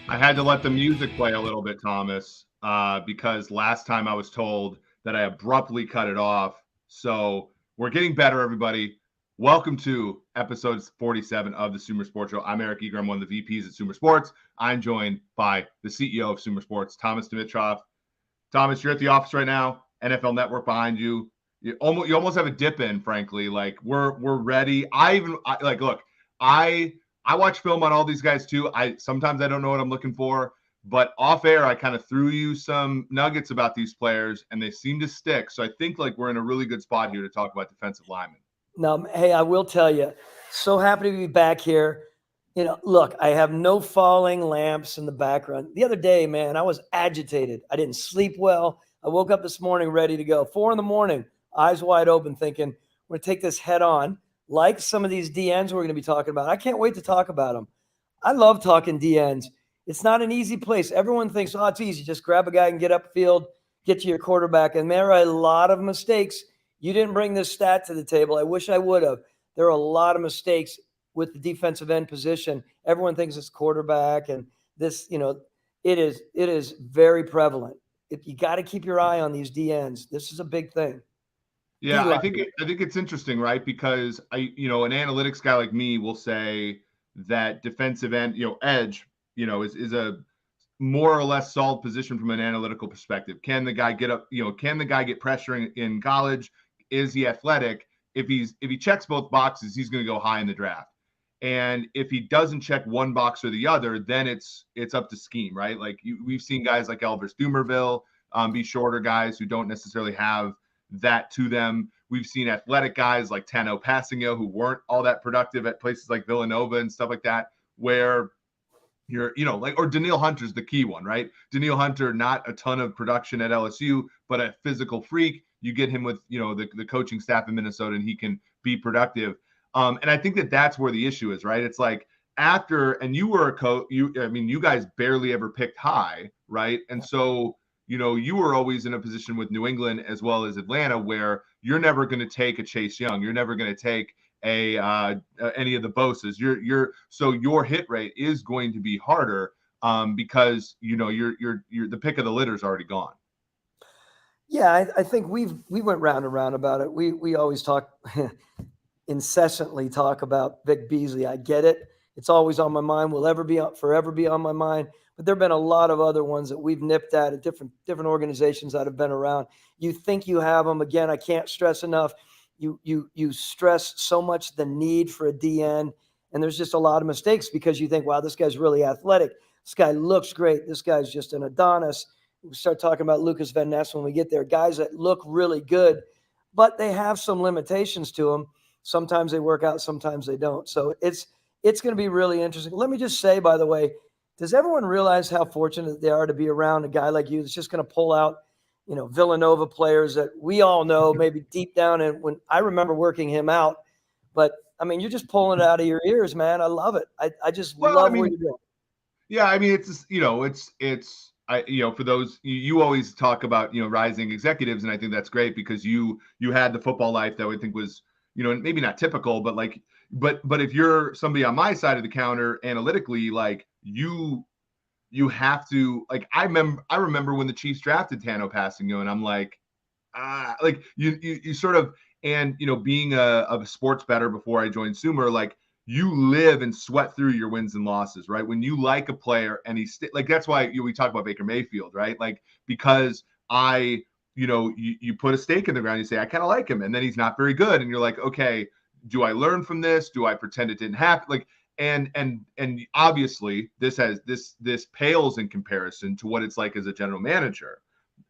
I had to let the music play a little bit, Thomas, because last time I was told that I abruptly cut it off. So we're getting better, everybody. Welcome to episode 47 of the Sumer Sports Show. I'm Eric Eager. I'm one of the VPs at Sumer Sports. I'm joined by the CEO of Sumer Sports, Thomas Dimitrov. Thomas, you're at the office right now. NFL Network behind you. You almost have a dip in, frankly. Like we're ready. Look, I watch film on all these guys too. Sometimes I don't know what I'm looking for, but off air I kind of threw you some nuggets about these players, and they seem to stick. So I think like we're in a really good spot here to talk about defensive linemen. No, hey, I will tell you, so happy to be back here. Look, I have no falling lamps in the background. The other day, man, I was agitated. I didn't sleep well. I woke up this morning ready to go. 4 a.m, eyes wide open, thinking we're going to take this head on. Like some of these DNs we're going to be talking about. I can't wait to talk about them. I love talking DNs. It's not an easy place. Everyone thinks, oh, it's easy. Just grab a guy and get upfield, get to your quarterback. And there are a lot of mistakes. You didn't bring this stat to the table. I wish I would have. There are a lot of mistakes with the defensive end position. Everyone thinks it's quarterback, and this, it is very prevalent. If you got to keep your eye on these DNs, this is a big thing. Yeah, I think it's interesting, right? Because an analytics guy like me will say that defensive end, edge, is a more or less solid position from an analytical perspective. Can the guy get up? Can the guy get pressure in college? Is he athletic? If he checks both boxes, he's going to go high in the draft. And if he doesn't check one box or the other, then it's up to scheme, right? Like we've seen guys like Elvis Dumervil be shorter guys who don't necessarily have that to them. We've seen athletic guys like Tano Passingo who weren't all that productive at places like Villanova and stuff like that, where or Danielle Hunter's the key one, right? Danielle Hunter, not a ton of production at LSU, but a physical freak. You get him with, the coaching staff in Minnesota and he can be productive. And I think that's where the issue is, right? It's like and you were a coach, you guys barely ever picked high, right? And so, you were always in a position with New England as well as Atlanta where you're never going to take a Chase Young. You're never going to take any of the Bosas. So your hit rate is going to be harder because you're the pick of the litter is already gone. Yeah, I think we went round and round about it. We always talk incessantly talk about Vic Beasley. I get it. It's always on my mind. Will forever be on my mind. But there have been a lot of other ones that we've nipped at different organizations that have been around. You think you have them. Again, I can't stress enough. You stress so much the need for a DN, and there's just a lot of mistakes because you think, wow, this guy's really athletic. This guy looks great. This guy's just an Adonis. We start talking about Lukas Van Ness when we get there. Guys that look really good, but they have some limitations to them. Sometimes they work out, sometimes they don't. So it's going to be really interesting. Let me just say, by the way, does everyone realize how fortunate they are to be around a guy like you that's just going to pull out, Villanova players that we all know maybe deep down? And when I remember working him out, but I mean, you're just pulling it out of your ears, man. I love it. I just love where you're going. Yeah, for those you always talk about, rising executives, and I think that's great because you had the football life that I think was, maybe not typical, but but if you're somebody on my side of the counter analytically, like you have to, like, I remember when the Chiefs drafted Tano Passingo, and I'm like you sort of, and being a sports bettor before I joined Sumer, like you live and sweat through your wins and losses, right? When you like a player and he's like, that's why we talk about Baker Mayfield, right? Like, because you put a stake in the ground, you say, I kind of like him, and then he's not very good. And you're like, okay, do I learn from this? Do I pretend it didn't happen? Like, and obviously this pales in comparison to what it's like as a general manager,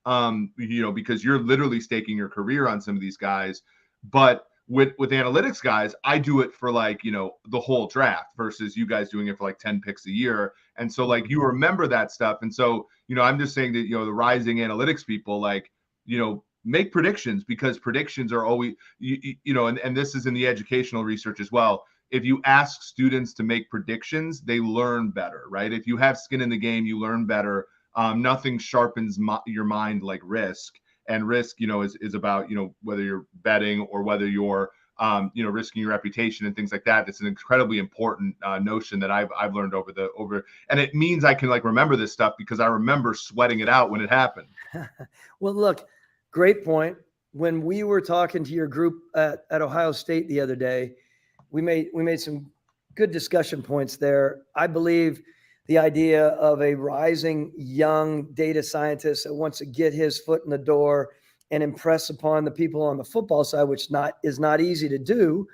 because you're literally staking your career on some of these guys. But with analytics guys, I do it for the whole draft versus you guys doing it for 10 picks a year. And so you remember that stuff. And so, I'm just saying that, the rising analytics people, make predictions, because predictions are always, and this is in the educational research as well. If you ask students to make predictions, they learn better, right? If you have skin in the game, you learn better. Nothing sharpens your mind like risk. And risk, is about, whether you're betting or whether you're risking your reputation and things like that. It's an incredibly important notion that I've learned over, and it means I can like remember this stuff because I remember sweating it out when it happened. Well, look, great point. When we were talking to your group at Ohio State the other day, we made some good discussion points there. I believe the idea of a rising young data scientist that wants to get his foot in the door and impress upon the people on the football side, which is not easy to do.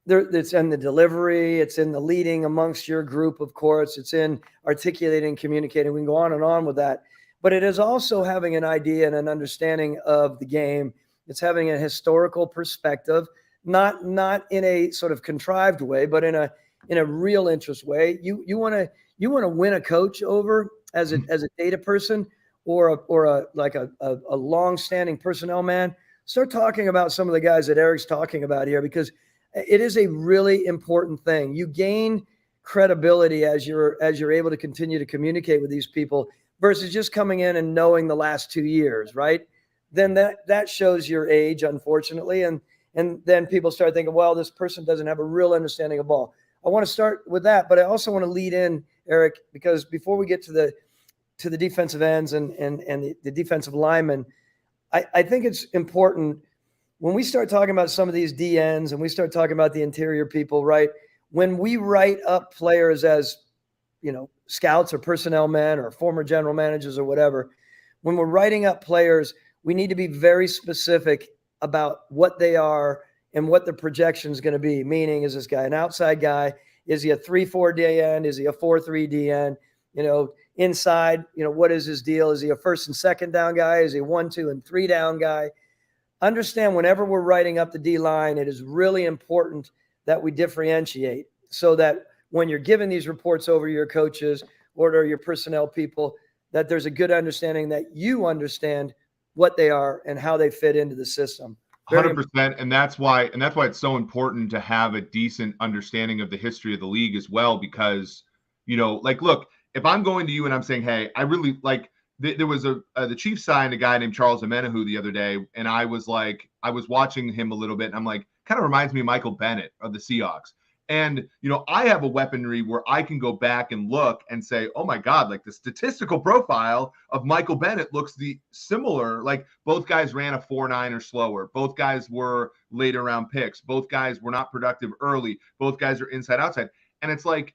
It's in the delivery, it's in the leading amongst your group, of course, it's in articulating, communicating. We can go on and on with that. But it is also having an idea and an understanding of the game. It's having a historical perspective, not in a sort of contrived way, but in a real interest way. You want to win a coach over as a data person or a long-standing personnel man. Start talking about some of the guys that Eric's talking about here, because it is a really important thing. You gain credibility as you're able to continue to communicate with these people versus just coming in and knowing the last 2 years, right? Then that shows your age, unfortunately, and then people start thinking, well, this person doesn't have a real understanding of ball. I want to start with that, but I also want to lead in, Eric, because before we get to the defensive ends and the defensive linemen, I think it's important when we start talking about some of these DNs and we start talking about the interior people, right? When we write up players as, scouts or personnel men or former general managers or whatever, when we're writing up players, we need to be very specific about what they are and what the projection is going to be. Meaning, is this guy an outside guy? Is he a 3-4 DN? Is he a 4-3 DN? Inside, what is his deal? Is he a first and second down guy? Is he a 1, 2, and 3 down guy? Understand, whenever we're writing up the D line, it is really important that we differentiate so that when you're giving these reports over to your coaches or to your personnel people, that there's a good understanding that you understand what they are and how they fit into the system. 100%. And that's why it's so important to have a decent understanding of the history of the league as well, because, look, if I'm going to you and I'm saying, hey, I really like, there was the Chiefs signed a guy named Charles Omenihu the other day, and I was watching him a little bit, and I'm like, kind of reminds me of Michael Bennett of the Seahawks. And, I have a weaponry where I can go back and look and say, oh my God, like the statistical profile of Michael Bennett looks similar. Like both guys ran a 4.9 or slower. Both guys were later round picks. Both guys were not productive early. Both guys are inside outside. And it's like,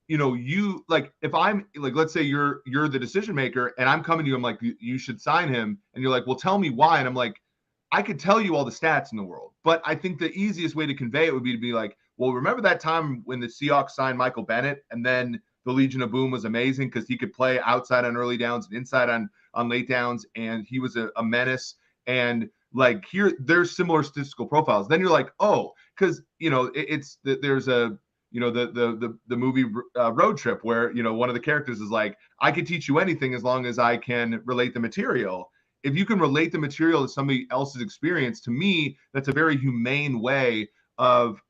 you like, if I'm like, let's say you're the decision maker and I'm coming to you, I'm like, you should sign him. And you're like, well, tell me why. And I'm like, I could tell you all the stats in the world, but I think the easiest way to convey it would be to be like, well, remember that time when the Seahawks signed Michael Bennett and then the Legion of Boom was amazing because he could play outside on early downs and inside on late downs, and he was a menace. And like there's similar statistical profiles. Then you're like, oh, because there's a the movie Road Trip where one of the characters is like, I could teach you anything as long as I can relate the material. If you can relate the material to somebody else's experience, to me, that's a very humane way of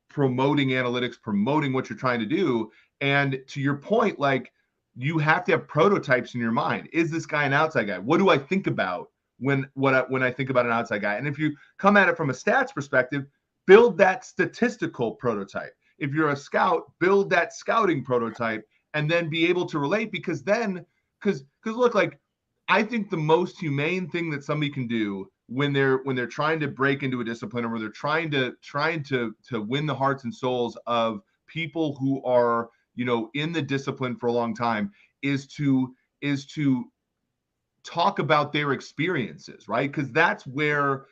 promoting analytics, promoting what you're trying to do. And to your point, like, you have to have prototypes in your mind. Is this guy an outside guy? What do I think about when I think about an outside guy? And if you come at it from a stats perspective, build that statistical prototype. If you're a scout, build that scouting prototype and then be able to relate, because look, like, I think the most humane thing that somebody can do when they're trying to break into a discipline, or where they're trying to win the hearts and souls of people who are, in the discipline for a long time, is to talk about their experiences, right? Because that's where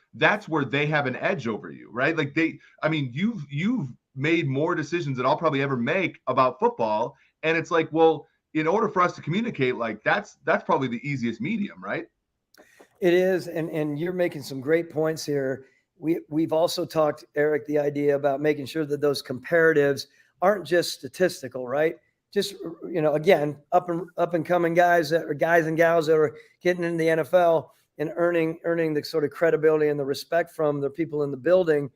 they have an edge over you, right? Like you've made more decisions than I'll probably ever make about football, and it's like, well, in order for us to communicate, like that's probably the easiest medium, right? It is, and you're making some great points here. We've also talked, Eric, the idea about making sure that those comparatives aren't just statistical, right? Just, again, up and coming guys and gals that are getting into the NFL and earning the sort of credibility and the respect from the people in the building.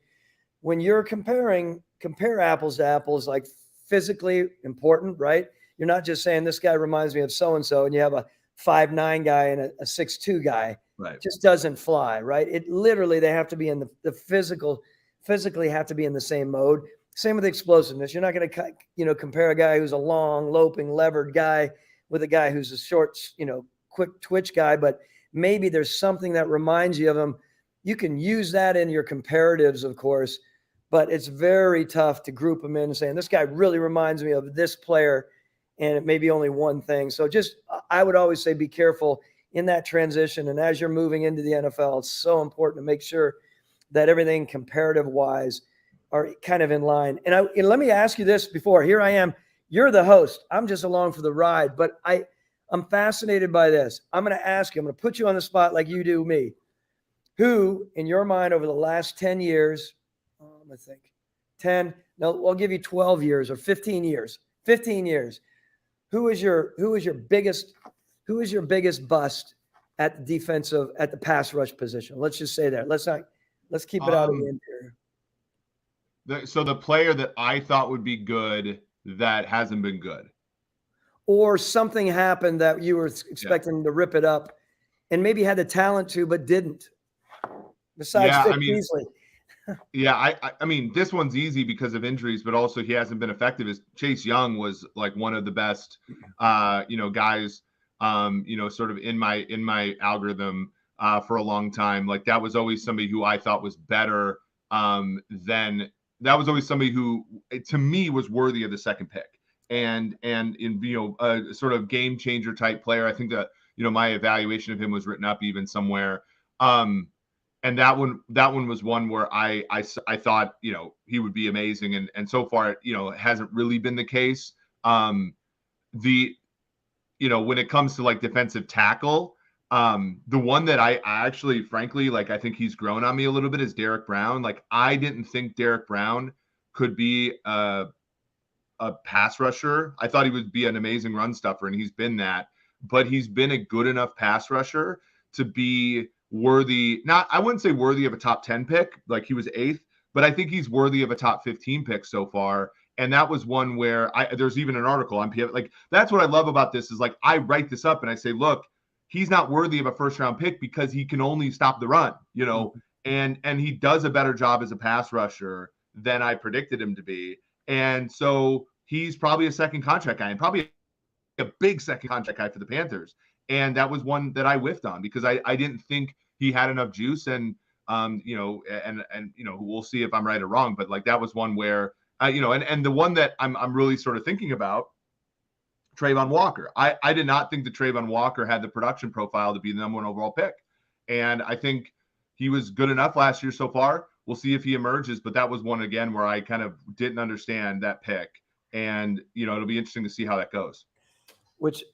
When you're compare apples to apples, like physically important, right? You're not just saying this guy reminds me of so-and-so and you have a 5'9" guy and a 6'2" guy. Right. It just doesn't fly, right? It literally, they have to be in the physical physically have to be in the same mode. Same with explosiveness. You're not going to, compare a guy who's a long, loping, levered guy with a guy who's a short, quick twitch guy, but maybe there's something that reminds you of him. You can use that in your comparatives, of course, but it's very tough to group them in and saying, this guy really reminds me of this player, and it may be only one thing. So I would always say be careful in that transition. And as you're moving into the NFL, it's so important to make sure that everything comparative-wise are kind of in line. And let me ask you this before. Here I am. You're the host. I'm just along for the ride, but I'm fascinated by this. I'm going to ask you. I'm going to put you on the spot like you do me. Who, in your mind, over the last 10 years, I think 10. No, I'll give you 12 years or 15 years. 15 years. Who is your biggest bust at the pass rush position? Let's just say that. Let's keep it out of the interior. So the player that I thought would be good that hasn't been good. Or something happened that you were expecting to rip it up and maybe had the talent to, but didn't. Besides Vic Beasley. Yeah, I mean, this one's easy because of injuries, but also he hasn't been effective. Chase Young was like one of the best, guys, sort of in my algorithm for a long time. Like that was always somebody who I thought was better than. That was always somebody who, to me, was worthy of the second pick, and in a sort of game changer type player. I think that my evaluation of him was written up even somewhere, and that one was one where I thought he would be amazing, and so far it hasn't really been the case. When it comes to like defensive tackle. The one that I actually, frankly, like I think he's grown on me a little bit is Derek Brown. Like I didn't think Derek Brown could be a pass rusher. I thought he would be an amazing run stuffer, and he's been that. But he's been a good enough pass rusher to be worthy. I wouldn't say worthy of a top 10 pick, like he was 8th, but I think he's worthy of a top 15 pick so far. And that was one where there's even an article on PF. Like that's what I love about this is like I write this up and I say, look. He's not worthy of a first-round pick because he can only stop the run, and he does a better job as a pass rusher than I predicted him to be. And so he's probably a second contract guy and probably a big second contract guy for the Panthers. And that was one that I whiffed on because I didn't think he had enough juice. And, we'll see if I'm right or wrong. But like that was one where, and the one that I'm really sort of thinking about, Trayvon Walker. I did not think that Trayvon Walker had the production profile to be the number 1 overall pick. And I think he was good enough last year so far. We'll see if he emerges, but that was one again where I kind of didn't understand that pick. And, it'll be interesting to see how that goes. Which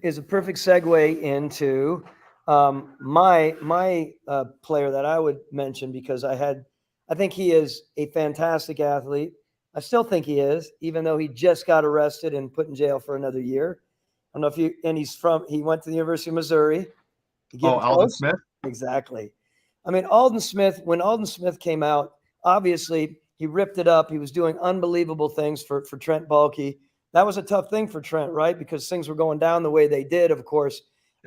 is a perfect segue into my player that I would mention because I think he is a fantastic athlete. I still think he is, even though he just got arrested and put in jail for another year. I don't know if he went to the University of Missouri. Aldon Smith? Exactly. I mean, when Aldon Smith came out, obviously he ripped it up. He was doing unbelievable things for Trent Baalke. That was a tough thing for Trent, right? Because things were going down the way they did, of course,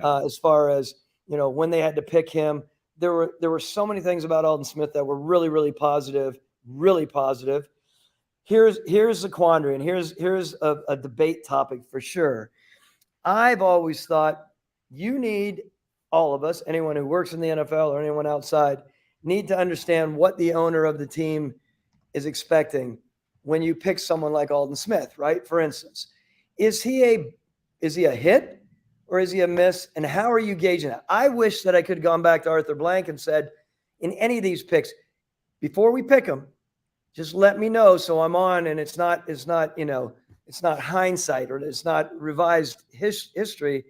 as far as, when they had to pick him. There were so many things about Aldon Smith that were really, really positive, really positive. Here's the quandary, and here's a debate topic for sure. I've always thought all of us, anyone who works in the NFL or anyone outside, need to understand what the owner of the team is expecting when you pick someone like Aldon Smith, right? For instance, is he a hit or is he a miss? And how are you gauging that? I wish that I could have gone back to Arthur Blank and said, in any of these picks, before we pick them, just let me know so I'm on, and it's not hindsight or it's not revised history,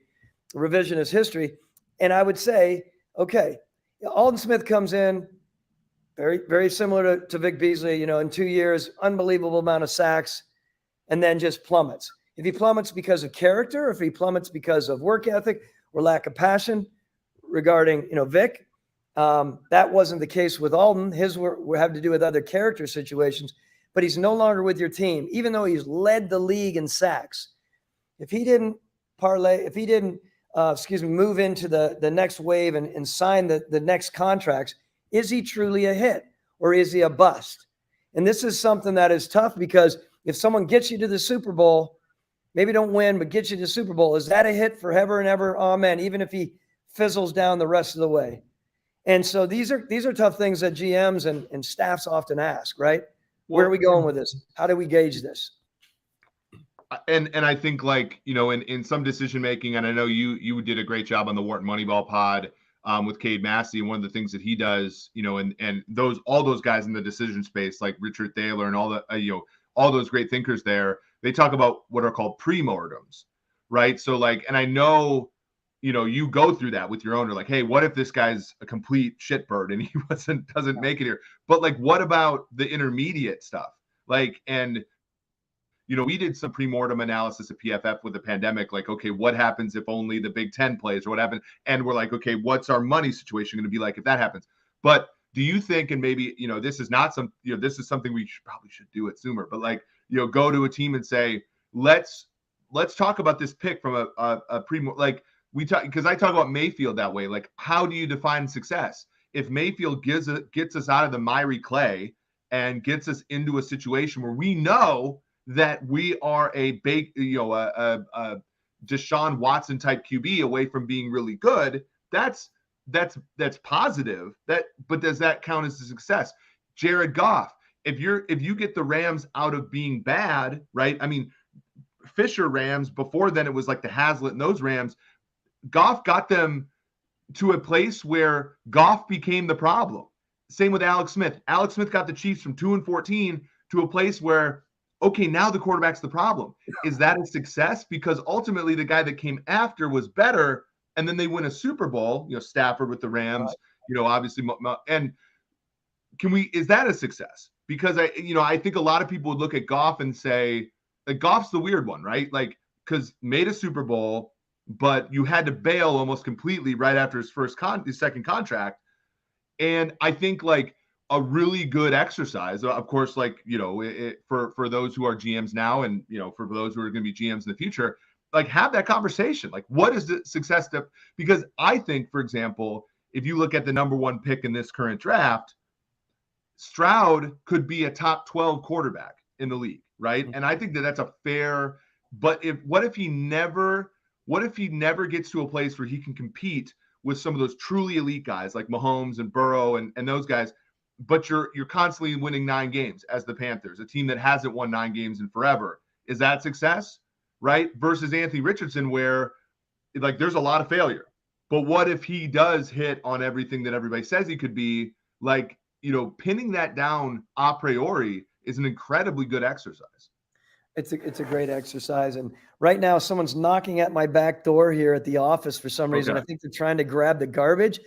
revisionist history. And I would say, okay, Aldon Smith comes in, very, very similar to Vic Beasley, in 2 years, unbelievable amount of sacks, and then just plummets. If he plummets because of character, or if he plummets because of work ethic or lack of passion regarding, Vic, that wasn't the case with Aldon. His would have to do with other character situations, but he's no longer with your team, even though he's led the league in sacks. If he didn't move into the next wave and sign the next contracts, is he truly a hit? or is he a bust? And this is something that is tough because if someone gets you to the Super Bowl, maybe don't win, but gets you to the Super Bowl, is that a hit forever and ever? Amen. Even if he fizzles down the rest of the way. And so these are tough things that GMs and staffs often ask, right? Where are we going with this? How do we gauge this? And I think, like, you know, in some decision making, and I know you did a great job on the Wharton Moneyball pod with Cade Massey, and one of the things that he does, you know, and all those guys in the decision space, like Richard Thaler and all the all those great thinkers there, they talk about what are called pre-mortems, right? So, like, and I know, you know, you go through that with your owner, like, hey, what if this guy's a complete shitbird and he doesn't make it here? But, like, what about the intermediate stuff? Like, and you know, we did some pre-mortem analysis at PFF with the pandemic, like, okay, what happens if only the Big Ten plays, or what happens? And we're like, okay, what's our money situation going to be like if that happens? But do you think, and maybe, you know, this is not some, you know, this is something we probably should do at Zoomer, but, like, you know, go to a team and say, let's talk about this pick from a like we talk, because I talk about Mayfield that way. Like, how do you define success? If Mayfield gets us out of the miry clay and gets us into a situation where we know that we are a Deshaun Watson type QB away from being really good, that's positive. But does that count as a success? Jared Goff, if you get the Rams out of being bad, right? I mean, Fisher Rams, before then it was like the Hazlitt and those Rams. Goff got them to a place where Goff became the problem. Same with Alex Smith. Alex Smith got the Chiefs from 2-14 to a place where, okay, now the quarterback's the problem. Is that a success? Because ultimately the guy that came after was better, and then they win a Super Bowl, you know, Stafford with the Rams, you know, obviously. And is that a success? Because I think a lot of people would look at Goff and say, like, Goff's the weird one, right? Like, because made a Super Bowl, but you had to bail almost completely right after his second contract. And I think, like, a really good exercise, of course, like, you know, for those who are GMs now, and, you know, for those who are going to be GMs in the future, like, have that conversation. Like, what is the success step? Because I think, for example, if you look at the number one pick in this current draft, Stroud could be a top 12 quarterback in the league, right? And I think that that's a fair, but what if he never gets to a place where he can compete with some of those truly elite guys like Mahomes and Burrow and those guys, but you're constantly winning 9 games as the Panthers, a team that hasn't won 9 games in forever? Is that success, right? Versus Anthony Richardson, where, like, there's a lot of failure. But what if he does hit on everything that everybody says he could be? Like, you know, pinning that down a priori is an incredibly good exercise. It's a great exercise. And right now someone's knocking at my back door here at the office for some reason. Okay. I think they're trying to grab the garbage.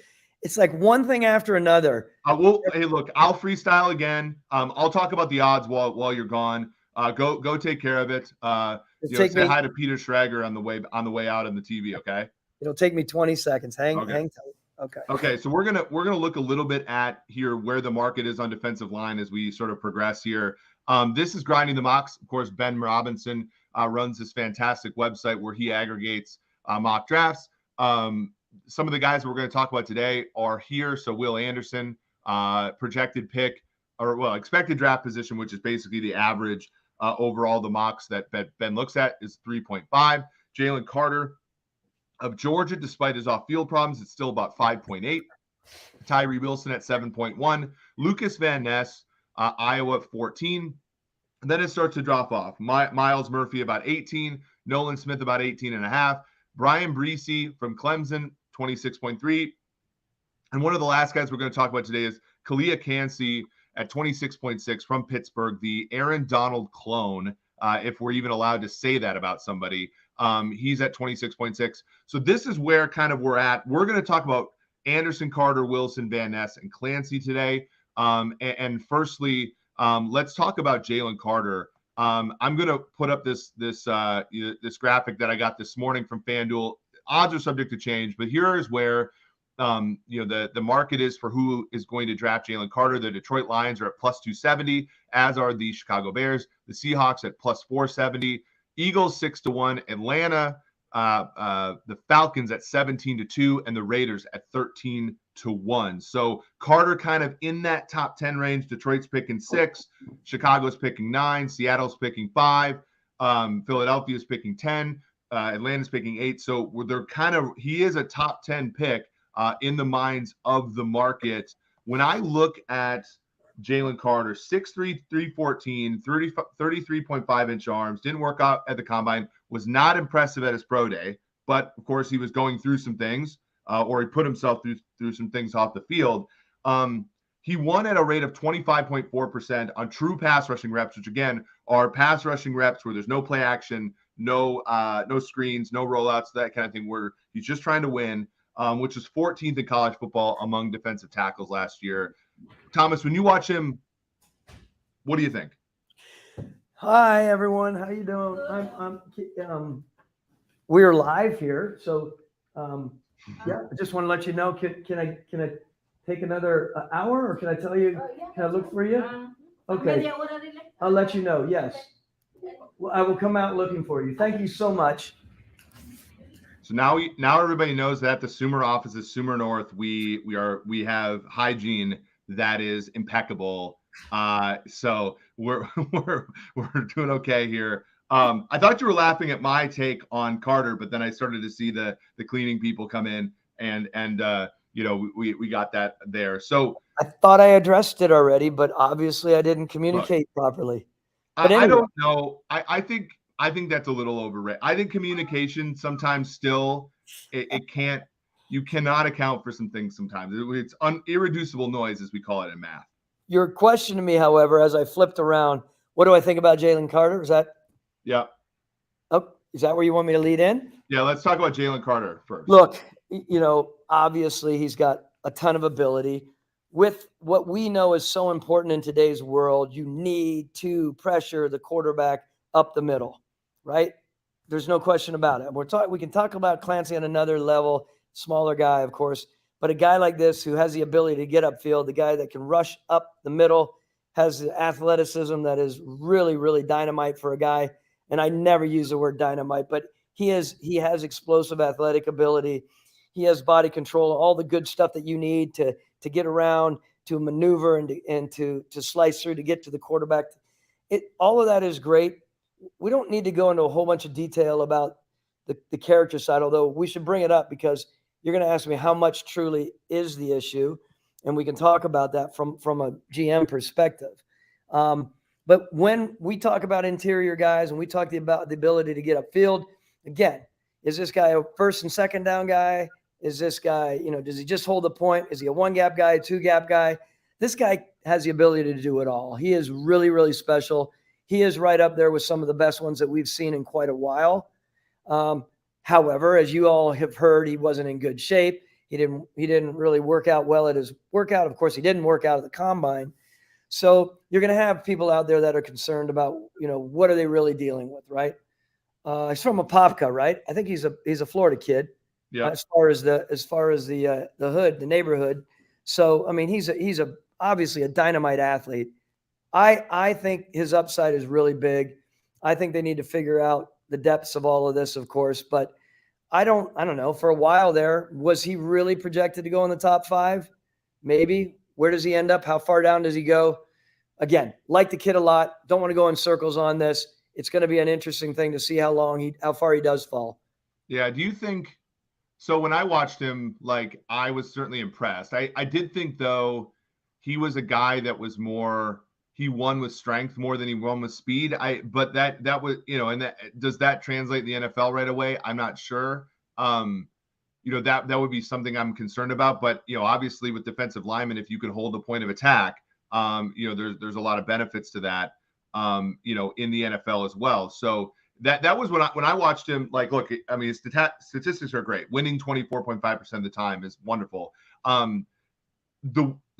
It's like one thing after another. Hey, look, I'll freestyle again. I'll talk about the odds while you're gone. Go take care of it. Say hi to Peter Schrager on the way out on the TV. Okay. It'll take me 20 seconds. Hang tight. Okay. So we're gonna look a little bit at here where the market is on defensive line as we sort of progress here. This is Grinding the Mocks. Of course, Ben Robinson runs this fantastic website where he aggregates mock drafts. Some of the guys we're going to talk about today are here. So Will Anderson, projected pick, expected draft position, which is basically the average overall the mocks that Ben looks at, is 3.5. Jalen Carter of Georgia, despite his off-field problems, it's still about 5.8. Tyree Wilson at 7.1. Lukas Van Ness, Iowa at 14. And then it starts to drop off. Miles Murphy about 18. Nolan Smith about 18.5. Brian Breesy from Clemson, 26.3. And one of the last guys we're going to talk about today is Calijah Kancey at 26.6 from Pittsburgh, the Aaron Donald clone, if we're even allowed to say that about somebody. He's at 26.6. So this is where kind of we're at. We're going to talk about Anderson, Carter, Wilson, Van Ness, and Clancy today. And firstly, let's talk about Jalen Carter. I'm going to put up this graphic that I got this morning from FanDuel. Odds are subject to change, but here is where the market is for who is going to draft Jalen Carter. The Detroit Lions are at plus 270, as are the Chicago Bears. The Seahawks at plus 470. Eagles 6-1. Atlanta, the Falcons at 17-2, and the Raiders at 13-2. to 1. So Carter kind of in that top 10 range. Detroit's picking 6, Chicago's picking 9, Seattle's picking 5, Philadelphia's picking 10, Atlanta's picking 8. So they're he is a top 10 pick in the minds of the market. When I look at Jalen Carter, 6'3", 314, 33.5-inch arms, didn't work out at the combine, was not impressive at his pro day, but of course he was going through some things, or he put himself through some things off the field. He won at a rate of 25.4% on true pass rushing reps, which again are pass rushing reps where there's no play action, no screens, no rollouts, that kind of thing, where he's just trying to win, which is 14th in college football among defensive tackles last year. Thomas, when you watch him, what do you think? Hi everyone, how you doing? We're live here, so yeah, I just want to let you know. Can I take another hour, or can I tell you? Can I look for you? Okay, I'll let you know. Yes, well, I will come out looking for you. Thank you so much. So now everybody knows that the Sumer office is Sumer North. We have hygiene that is impeccable. So we're doing okay here. I thought you were laughing at my take on Carter, but then I started to see the cleaning people come in, and we got that there. So I thought I addressed it already, but obviously I didn't communicate properly. But anyway. I don't know. I think that's a little overrated. I think communication sometimes still you cannot account for some things sometimes. It's irreducible noise, as we call it in math. Your question to me, however, as I flipped around, what do I think about Jalen Carter? Is that? Yeah. Oh, is that where you want me to lead in? Yeah, let's talk about Jalen Carter first. Look, obviously he's got a ton of ability. With what we know is so important in today's world, you need to pressure the quarterback up the middle, right? There's no question about it. We can talk about Kancey on another level, smaller guy, of course, but a guy like this who has the ability to get upfield, the guy that can rush up the middle, has the athleticism that is really, really dynamite for a guy. And I never use the word dynamite, but he has explosive athletic ability. He has body control, all the good stuff that you need to get around, to maneuver and to slice through to get to the quarterback. All of that is great. We don't need to go into a whole bunch of detail about the character side, although we should bring it up because you're going to ask me how much truly is the issue, and we can talk about that from a GM perspective. But when we talk about interior guys and we talk about the ability to get upfield, again, is this guy a first and second down guy? Is this guy, does he just hold the point? Is he a one-gap guy, a two-gap guy? This guy has the ability to do it all. He is really, really special. He is right up there with some of the best ones that we've seen in quite a while. However, as you all have heard, he wasn't in good shape. He didn't really work out well at his workout. Of course, he didn't work out at the combine. So you're going to have people out there that are concerned about, what are they really dealing with, right? He's from Apopka, right? I think he's a Florida kid. Yeah. As far as the hood, the neighborhood. So I mean, he's obviously a dynamite athlete. I think his upside is really big. I think they need to figure out the depths of all of this, of course. But I don't know. For a while there, was he really projected to go in the top 5? Maybe. Where does he end up? How far down does he go? Again, like the kid a lot. Don't want to go in circles on this. It's going to be an interesting thing to see how far he does fall. Yeah. Do you think? So when I watched him, I was certainly impressed. I did think, though, he was a guy that was he won with strength more than he won with speed. But that was, does that translate in the NFL right away? I'm not sure. That would be something I'm concerned about. But, obviously with defensive linemen, if you can hold the point of attack, there's a lot of benefits to that, in the NFL as well. So that was when I watched him. Look, I mean, his statistics are great. Winning 24.5% of the time is wonderful.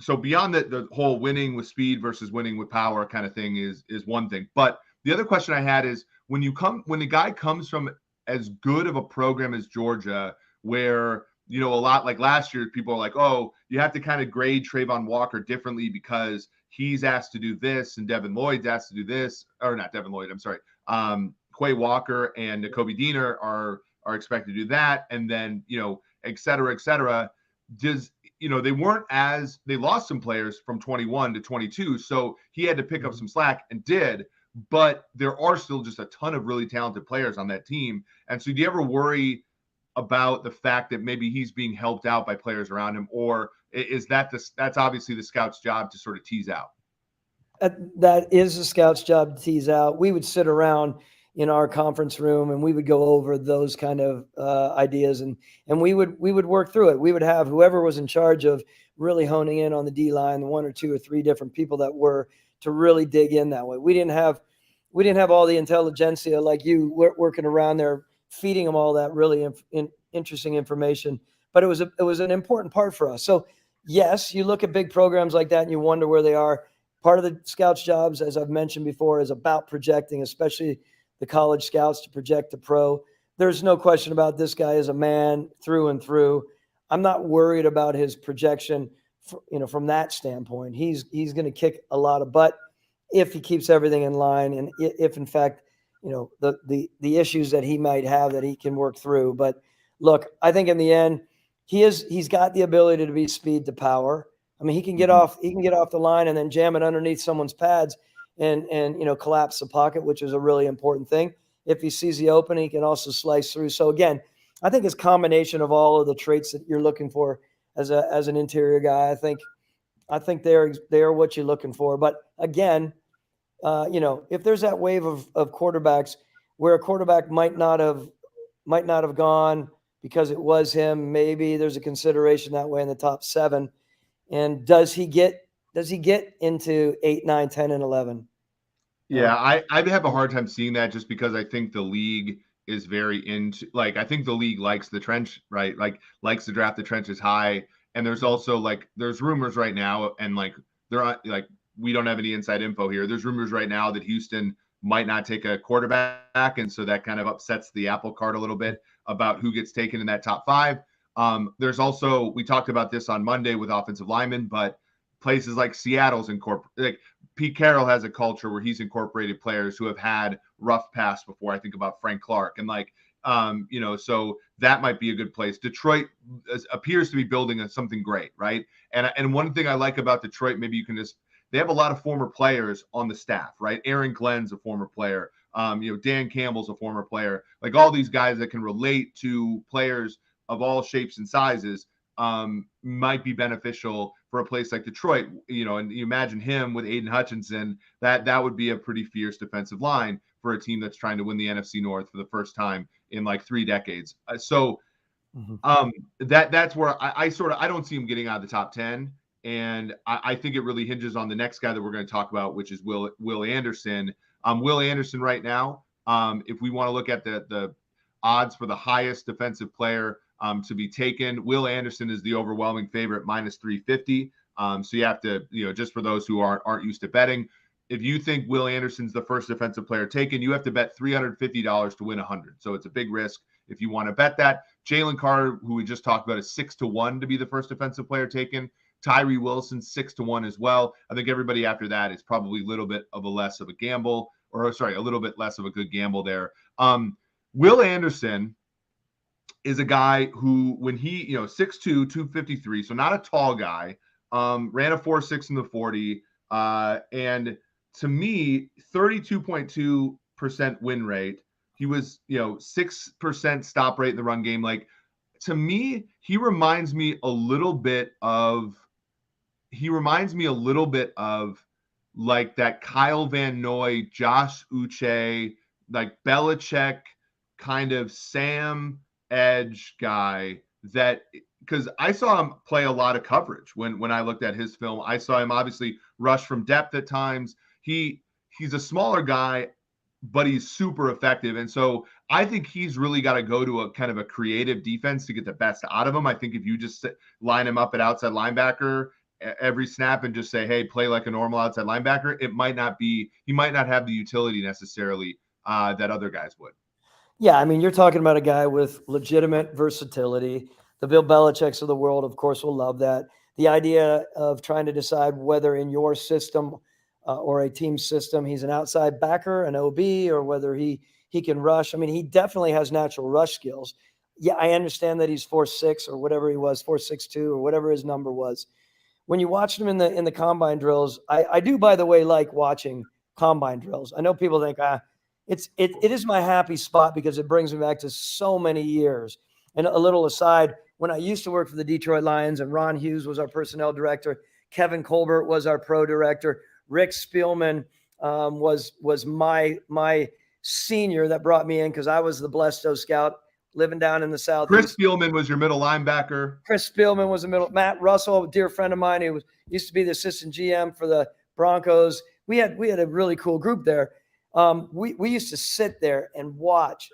So beyond the whole winning with speed versus winning with power kind of thing is one thing. But the other question I had is when the guy comes from as good of a program as Georgia, where a lot like last year, people are like, oh, you have to kind of grade Trayvon Walker differently because he's asked to do this and Devin Lloyd's asked to do this, or not Devin Lloyd, I'm sorry. Quay Walker and Nakobe Deaner are expected to do that, and then et cetera, et cetera. Does they lost some players from 21 to 22. So he had to pick up some slack and did, but there are still just a ton of really talented players on that team. And so do you ever worry about the fact that maybe he's being helped out by players around him, or is that's obviously the scout's job to sort of tease out? That is the scout's job to tease out. We would sit around in our conference room and we would go over those kind of ideas, and we would work through it. We would have whoever was in charge of really honing in on the D line, the 1 or 2 or 3 different people that were to really dig in that way. We didn't have all the intelligentsia like you working around there, feeding them all that really interesting information. But it was an important part for us. So yes, you look at big programs like that and you wonder where they are. Part of the scouts' jobs, as I've mentioned before, is about projecting, especially the college scouts, to project to pro. There's no question about this guy is a man through and through. I'm not worried about his projection, from that standpoint. He's going to kick a lot of butt if he keeps everything in line, and if in fact, the issues that he might have that he can work through. But look, I think in the end, he's got the ability to be speed to power. I mean, he can get off the line and then jam it underneath someone's pads and collapse the pocket, which is a really important thing. If he sees the opening, he can also slice through. So again, I think it's a combination of all of the traits that you're looking for as an interior guy. I think they're what you're looking for. But again, if there's that wave of quarterbacks where a quarterback might not have gone because it was him, maybe there's a consideration that way in the top 7. And does he get into 8, 9, 10, and 11? Yeah, I have a hard time seeing that just because I think the league is very into, like, I think the league likes the trench, right? Like, likes to draft the trenches high. And there's also there's rumors right now, and we don't have any inside info here. There's rumors right now that Houston might not take a quarterback. And so that kind of upsets the apple cart a little bit about who gets taken in that top 5. There's also, we talked about this on Monday with offensive linemen, but places like Seattle's like Pete Carroll has a culture where he's incorporated players who have had rough pass before. I think about Frank Clark and so that might be a good place. Detroit appears to be building something great, right? And one thing I like about Detroit, maybe you can they have a lot of former players on the staff, right? Aaron Glenn's a former player. Dan Campbell's a former player. Like all these guys that can relate to players of all shapes and sizes might be beneficial for a place like Detroit, and you imagine him with Aiden Hutchinson, that would be a pretty fierce defensive line for a team that's trying to win the NFC North for the first time in 3 decades. That's where I don't see him getting out of the top 10. And I think it really hinges on the next guy that we're going to talk about, which is Will Anderson. Will Anderson right now, if we want to look at the odds for the highest defensive player to be taken, Will Anderson is the overwhelming favorite, minus 350. So you have to, just for those who aren't used to betting, if you think Will Anderson's the first defensive player taken, you have to bet $350 to win 100. So it's a big risk if you want to bet that. Jalen Carter, who we just talked about, is 6-1 to be the first defensive player taken. Tyree Wilson, 6-1 as well. I think everybody after that is probably a little bit less of a gamble, a little bit less of a good gamble there. Will Anderson is a guy who, when he, 6'2", 253, so not a tall guy, ran a 4.6 in the 40, and to me, 32.2% win rate. He was, 6% stop rate in the run game. To me, he reminds me a little bit of that Kyle Van Noy, Josh Uche, Belichick kind of Sam Edge guy, because I saw him play a lot of coverage when I looked at his film. I saw him obviously rush from depth at times. He's a smaller guy, but he's super effective. And so I think he's really got to go to a kind of a creative defense to get the best out of him. I think if you just line him up at outside linebacker every snap and just say, hey, play like a normal outside linebacker, he might not have the utility necessarily that other guys would. Yeah, I mean, you're talking about a guy with legitimate versatility. The Bill Belichick's of the world, of course, will love that. The idea of trying to decide whether in your system or a team system he's an outside backer, an OB, or whether he can rush. I mean, he definitely has natural rush skills. yeah, I understand that he's 4'6" or whatever he was, 4'6'2" or whatever his number was. When you watch him in the combine drills, I do, by the way, like watching combine drills. I know people think it is my happy spot because it brings me back to so many years. And a little aside, when I used to work for the Detroit Lions and Ron Hughes was our personnel director, Kevin Colbert was our pro director, Rick Spielman was my senior that brought me in because I was the Blesto scout living down in the Southeast. Chris Spielman was your middle linebacker. Chris Spielman was the middle. Matt Russell, a dear friend of mine, who used to be the assistant GM for the Broncos. We had a really cool group there. We used to sit there and watch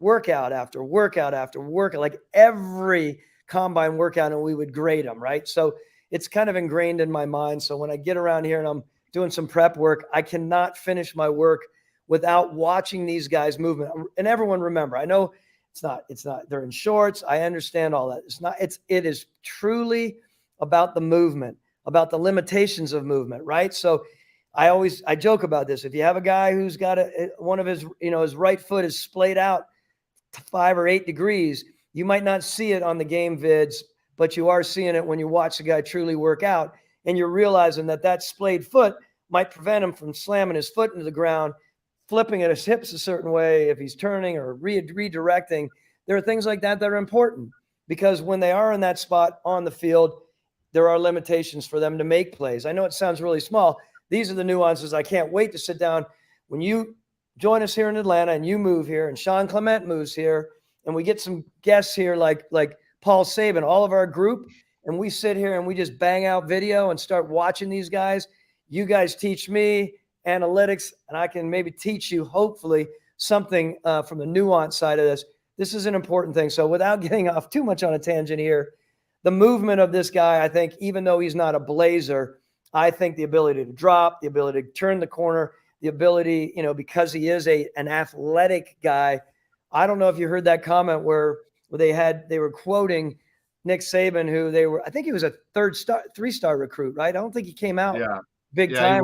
workout after workout after workout, like every combine workout, and we would grade them, right? So it's kind of ingrained in my mind. So when I get around here and I'm doing some prep work, I cannot finish my work without watching these guys' movement. And everyone remember, I know it's not, they're in shorts. I understand all that. It is truly about the movement, about the limitations of movement, right? So I joke about this. If you have a guy who's got one of his, his right foot is splayed out 5 or 8 degrees, you might not see it on the game vids, but you are seeing it when you watch the guy truly work out, and you're realizing that splayed foot might prevent him from slamming his foot into the ground, flipping at his hips a certain way if he's turning or redirecting. There are things like that are important because when they are in that spot on the field, there are limitations for them to make plays. I know it sounds really small. These are the nuances. I can't wait to sit down when you join us here in Atlanta and you move here and Sean Clement moves here and we get some guests here like Paul Saban, all of our group, and we sit here and we just bang out video and start watching these guys. You guys teach me analytics, and I can maybe teach you, hopefully, something from the nuance side of this. This is an important thing. So without getting off too much on a tangent here, the movement of this guy, I think, even though he's not a blazer, I think the ability to drop, the ability to turn the corner, the ability, because he is an athletic guy. I don't know if you heard that comment where they were quoting Nick Saban, I think he was a 3-star recruit, right? I don't think he came out big time.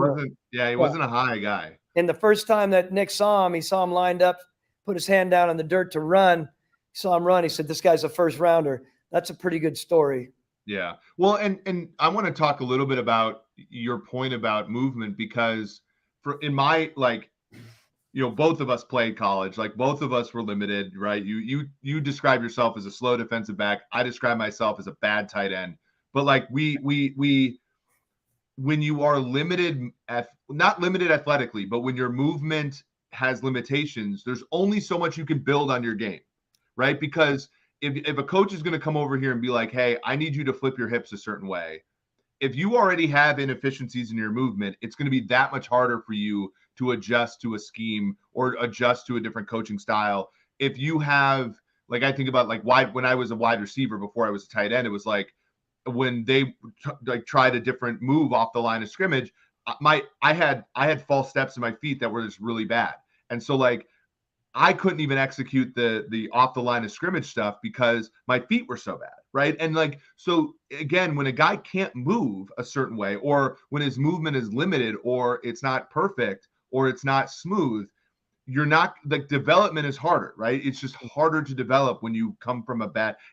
He wasn't a high guy. And the first time that Nick saw him lined up, put his hand down in the dirt to run. He saw him run. He said, "This guy's a first rounder." That's a pretty good story. Yeah. Well, and I want to talk a little bit about your point about movement because in my, both of us played college, both of us were limited, right? You describe yourself as a slow defensive back. I describe myself as a bad tight end, but when you are not limited athletically, but when your movement has limitations, there's only so much you can build on your game, right? Because if a coach is going to come over here and be like, "Hey, I need you to flip your hips a certain way," if you already have inefficiencies in your movement, it's going to be that much harder for you to adjust to a scheme or adjust to a different coaching style. If you have, I think about when I was a wide receiver before I was a tight end, it was when they tried a different move off the line of scrimmage, I had false steps in my feet that were just really bad. And so I couldn't even execute the off the line of scrimmage stuff because my feet were so bad. Right. And so again, when a guy can't move a certain way, or when his movement is limited, or it's not perfect, or it's not smooth, development is harder, right? It's just harder to develop when you come from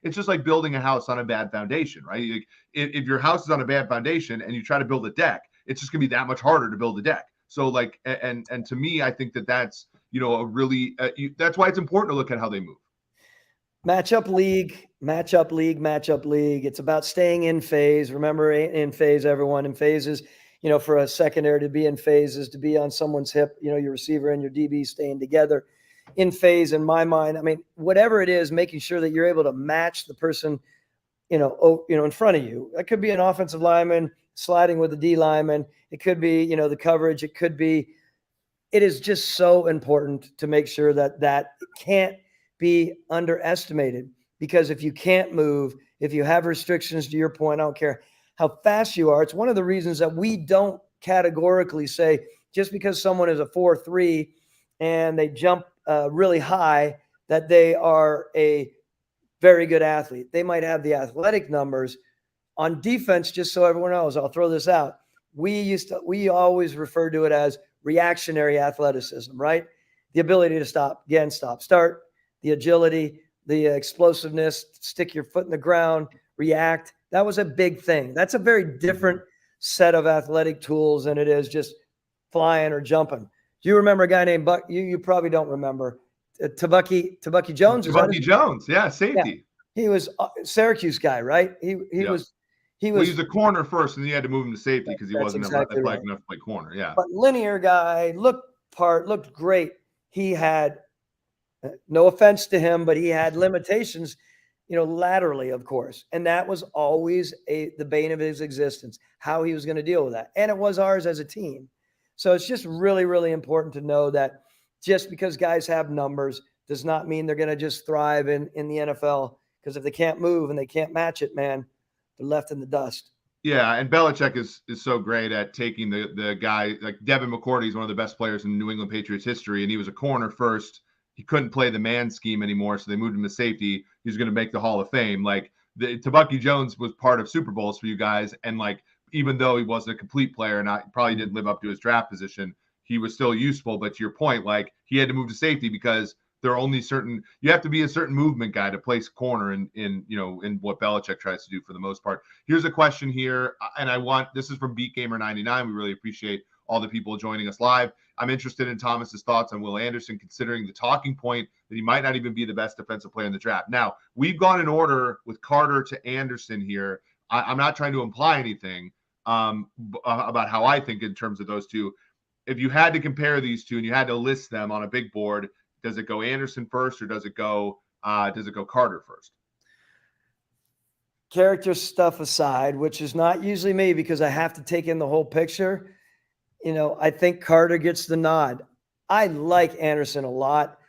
it's just like building a house on a bad foundation, right? If your house is on a bad foundation and you try to build a deck, it's just gonna be that much harder to build a deck. So and to me, I think that's, a really, that's why it's important to look at how they move. Matchup league. It's about staying in phase. Remember, in phase, everyone in phases, for a secondary to be in phases, to be on someone's hip, your receiver and your DB staying together in phase. In my mind, I mean, whatever it is, making sure that you're able to match the person, in front of you. That could be an offensive lineman sliding with a D lineman. It could be, the coverage. It is just so important to make sure that can't be underestimated, because if you can't move, if you have restrictions, to your point, I don't care how fast you are. It's one of the reasons that we don't categorically say just because someone is a 4.3 and they jump really high that they are a very good athlete. They might have the athletic numbers. On defense, just so everyone knows, I'll throw this out. We always refer to it as reactionary athleticism, right? The ability to stop, start, the agility, the explosiveness, stick your foot in the ground, react. That was a big thing. That's a very different set of athletic tools than it is just flying or jumping. Do you remember a guy named Buck? You probably don't remember. Tabucky Jones. Tabucky Jones, yeah, safety. Yeah. He was a Syracuse guy, right? He was. He was a corner first, and he had to move him to safety because he wasn't exactly athletic enough to play corner. Yeah, but linear guy, looked great. He had, no offense to him, but he had limitations, laterally, of course, and that was always the bane of his existence. How he was going to deal with that, and it was ours as a team. So it's just really, really important to know that just because guys have numbers does not mean they're going to just thrive in the NFL. Because if they can't move and they can't match it, man, they're left in the dust. Yeah, and Belichick is so great at taking the guy like Devin McCourty is one of the best players in New England Patriots history, and he was a corner first. He couldn't play the man scheme anymore, so they moved him to safety. He's going to make the Hall of Fame. Like Tabucky Jones was part of Super Bowls for you guys, and like even though he wasn't a complete player and probably didn't live up to his draft position, he was still useful. But to your point, like he had to move to safety because there are only you have to be a certain movement guy to place corner in what Belichick tries to do for the most part. Here's a question here, and this is from BeatGamer99. We really appreciate all the people joining us live. I'm interested in Thomas's thoughts on Will Anderson, considering the talking point that he might not even be the best defensive player in the draft. Now, we've gone in order with Carter to Anderson here. I'm not trying to imply anything about how I think in terms of those two. If you had to compare these two and you had to list them on a big board, does it go Anderson first or does it go Carter first? Character stuff aside, which is not usually me because I have to take in the whole picture. I think Carter gets the nod. I like Anderson a lot.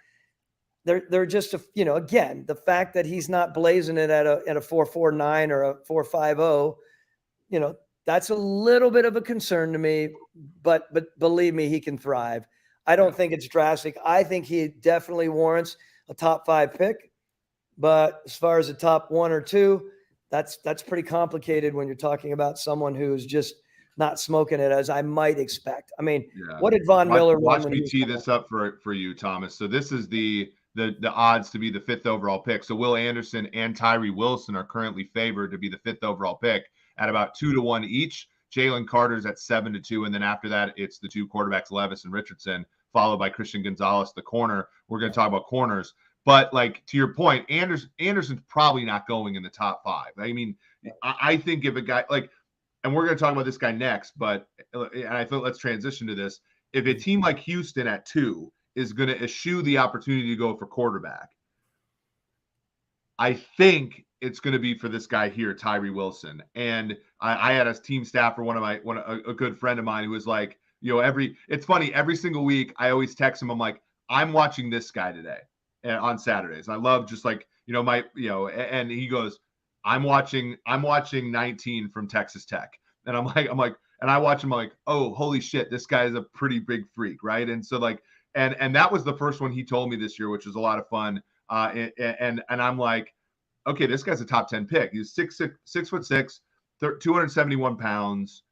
They're just again, the fact that he's not blazing it at a 4.49 or a 4.50, that's a little bit of a concern to me, but believe me, he can thrive. I don't think it's drastic. I think he definitely warrants a top 5 pick, but as far as a top 1 or 2, that's pretty complicated when you're talking about someone who's just not smoking it as I might expect. I mean, what did Von Miller watch me tee this up for you, Thomas? So this is the odds to be the 5th overall pick. So Will Anderson and Tyree Wilson are currently favored to be the 5th overall pick at about 2-1 each. Jalen Carter's at 7-2, and then after that, it's the 2 quarterbacks, Levis and Richardson, followed by Christian Gonzalez, the corner. We're going to talk about corners. But, like, to your point, Anderson's probably not going in the top 5. I mean, I think if a guy, like, and we're going to talk about this guy next, and I thought let's transition to this. If a team like Houston at 2 is going to eschew the opportunity to go for quarterback, I think it's going to be for this guy here, Tyree Wilson. And I had a team staffer, a good friend of mine who was like, it's funny, every single week I always text him. I'm like, I'm watching this guy today on Saturdays. I love just like, and he goes, I'm watching 19 from Texas Tech. And I'm like, and I watch him, I'm like, oh, holy shit, this guy is a pretty big freak. Right. And so like, and that was the first one he told me this year, which was a lot of fun. And I'm like, okay, this guy's a top 10 pick. He's 6'6", 271 pounds,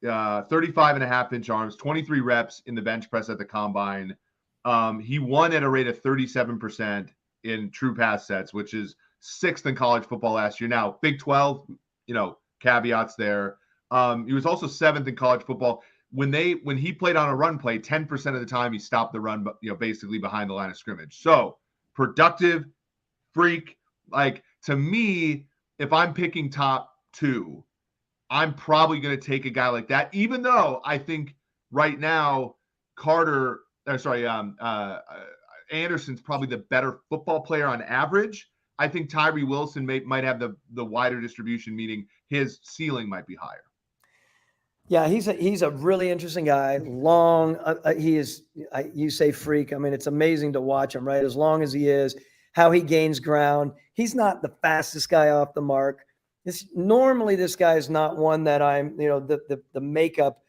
35.5-inch arms, 23 reps in the bench press at the combine. He won at a rate of 37% in true pass sets, which is 6th in college football last year. Now, Big 12, caveats there. He was also 7th in college football. When he played on a run play, 10% of the time he stopped the run, basically behind the line of scrimmage. So productive, freak. Like, to me, if I'm picking top 2, I'm probably going to take a guy like that, even though I think right now Anderson's probably the better football player on average. I think Tyree Wilson might have the wider distribution, meaning his ceiling might be higher. Yeah, he's a really interesting guy. Long, he is. You say freak. I mean, it's amazing to watch him. Right, as long as he is, how he gains ground. He's not the fastest guy off the mark. Normally this guy is not one that I'm. The makeup.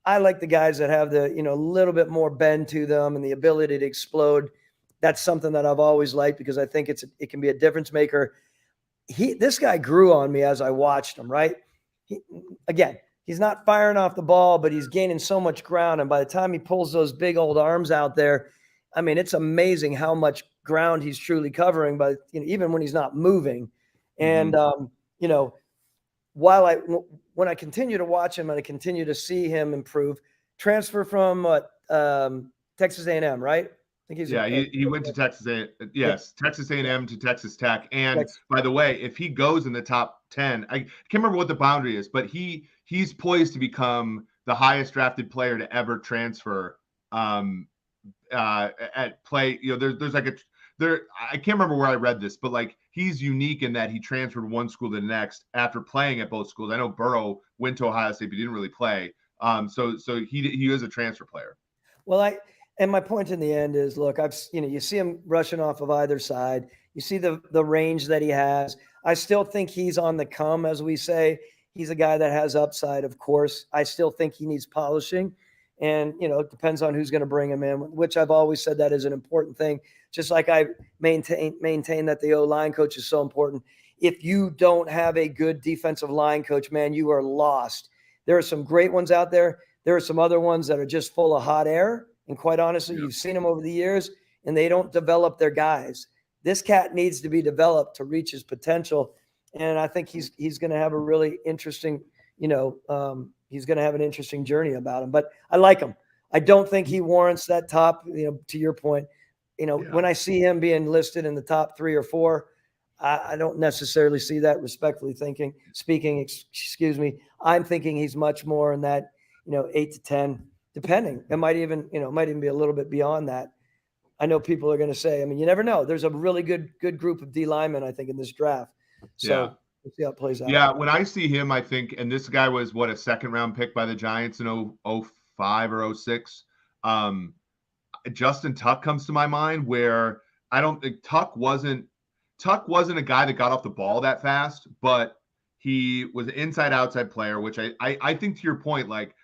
I like the guys that have the little bit more bend to them and the ability to explode. That's something that I've always liked because I think it can be a difference maker. This guy grew on me as I watched him. Right, he's not firing off the ball, but he's gaining so much ground. And by the time he pulls those big old arms out there I mean, it's amazing how much ground he's truly covering, but even when he's not moving. And you know, when I continue to watch him and I continue to see him improve, transfer from Texas A&M, right? I think he's he went to Texas A. Yes, yeah. Texas A&M to Texas Tech. And Texas. by the way, if he goes in the top 10, I can't remember what the boundary is, but he's poised to become the highest drafted player to ever transfer at play. There's like I can't remember where I read this, but like he's unique in that he transferred one school to the next after playing at both schools. I know Burrow went to Ohio State, but he didn't really play. So he is a transfer player. Well, and my point in the end is, look, you see him rushing off of either side. You see the range that he has. I still think he's on the come, as we say. He's a guy that has upside, of course. I still think he needs polishing. And, it depends on who's going to bring him in, which I've always said that is an important thing. Just like I maintain that the O-line coach is so important. If you don't have a good defensive line coach, man, you are lost. There are some great ones out there. There are some other ones that are just full of hot air. And quite honestly, you've seen them over the years, and they don't develop their guys. This cat needs to be developed to reach his potential. And I think he's going to have a really interesting, he's going to have an interesting journey about him. But I like him. I don't think he warrants that top, to your point. When I see him being listed in the top 3 or 4, I don't necessarily see that, respectfully speaking, excuse me. I'm thinking he's much more in that, 8 to 10, depending. It might even be a little bit beyond that. I know people are going to say, you never know. There's a really good group of D linemen, I think, in this draft. So we'll see how it plays out. Yeah, when I see him, I think, and this guy was a second round pick by the Giants in 05 or 06. Justin Tuck comes to my mind, where I don't think Tuck wasn't a guy that got off the ball that fast, but he was an inside-outside player, which I think, to your point, like,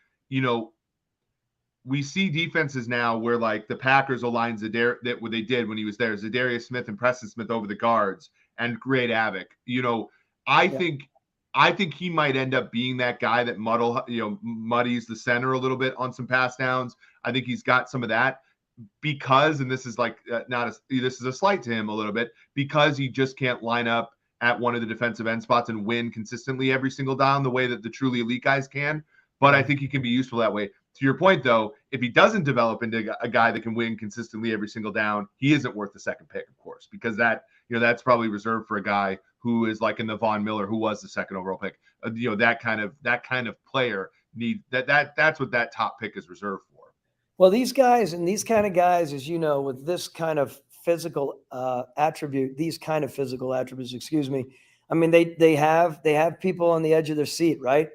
we see defenses now where, like, the Packers aligned that what they did when he was there, Zadarius Smith and Preston Smith over the guards and create havoc. I think he might end up being that guy that muddies the center a little bit on some pass downs. I think he's got some of that because, and this is like this is a slight to him a little bit, because he just can't line up at one of the defensive end spots and win consistently every single down the way that the truly elite guys can. But I think he can be useful that way. To your point, though, if he doesn't develop into a guy that can win consistently every single down, he isn't worth the second pick, of course, because that's probably reserved for a guy who is like in the Von Miller, who was the second overall pick. That kind of player that's what that top pick is reserved for. Well, these guys and these kind of guys, as you know, with this kind of physical these kind of physical attributes, excuse me. They have people on the edge of their seat, right?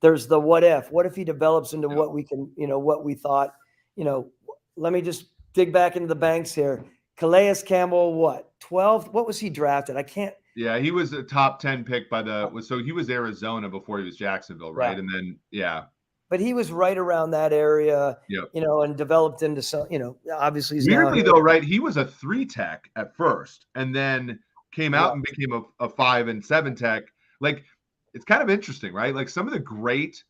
There's the what if he develops into what we can, what we thought, let me just dig back into the banks here. Calais Campbell, 12? What was he drafted? I can't. Yeah, he was a top 10 pick so he was Arizona before he was Jacksonville, right? Yeah. And then, But he was right around that area, and developed into some, obviously. Weirdly, though, right? He was a 3 tech at first and then came out and became a 5 and 7 tech. Like, it's kind of interesting, right? Like, some of the great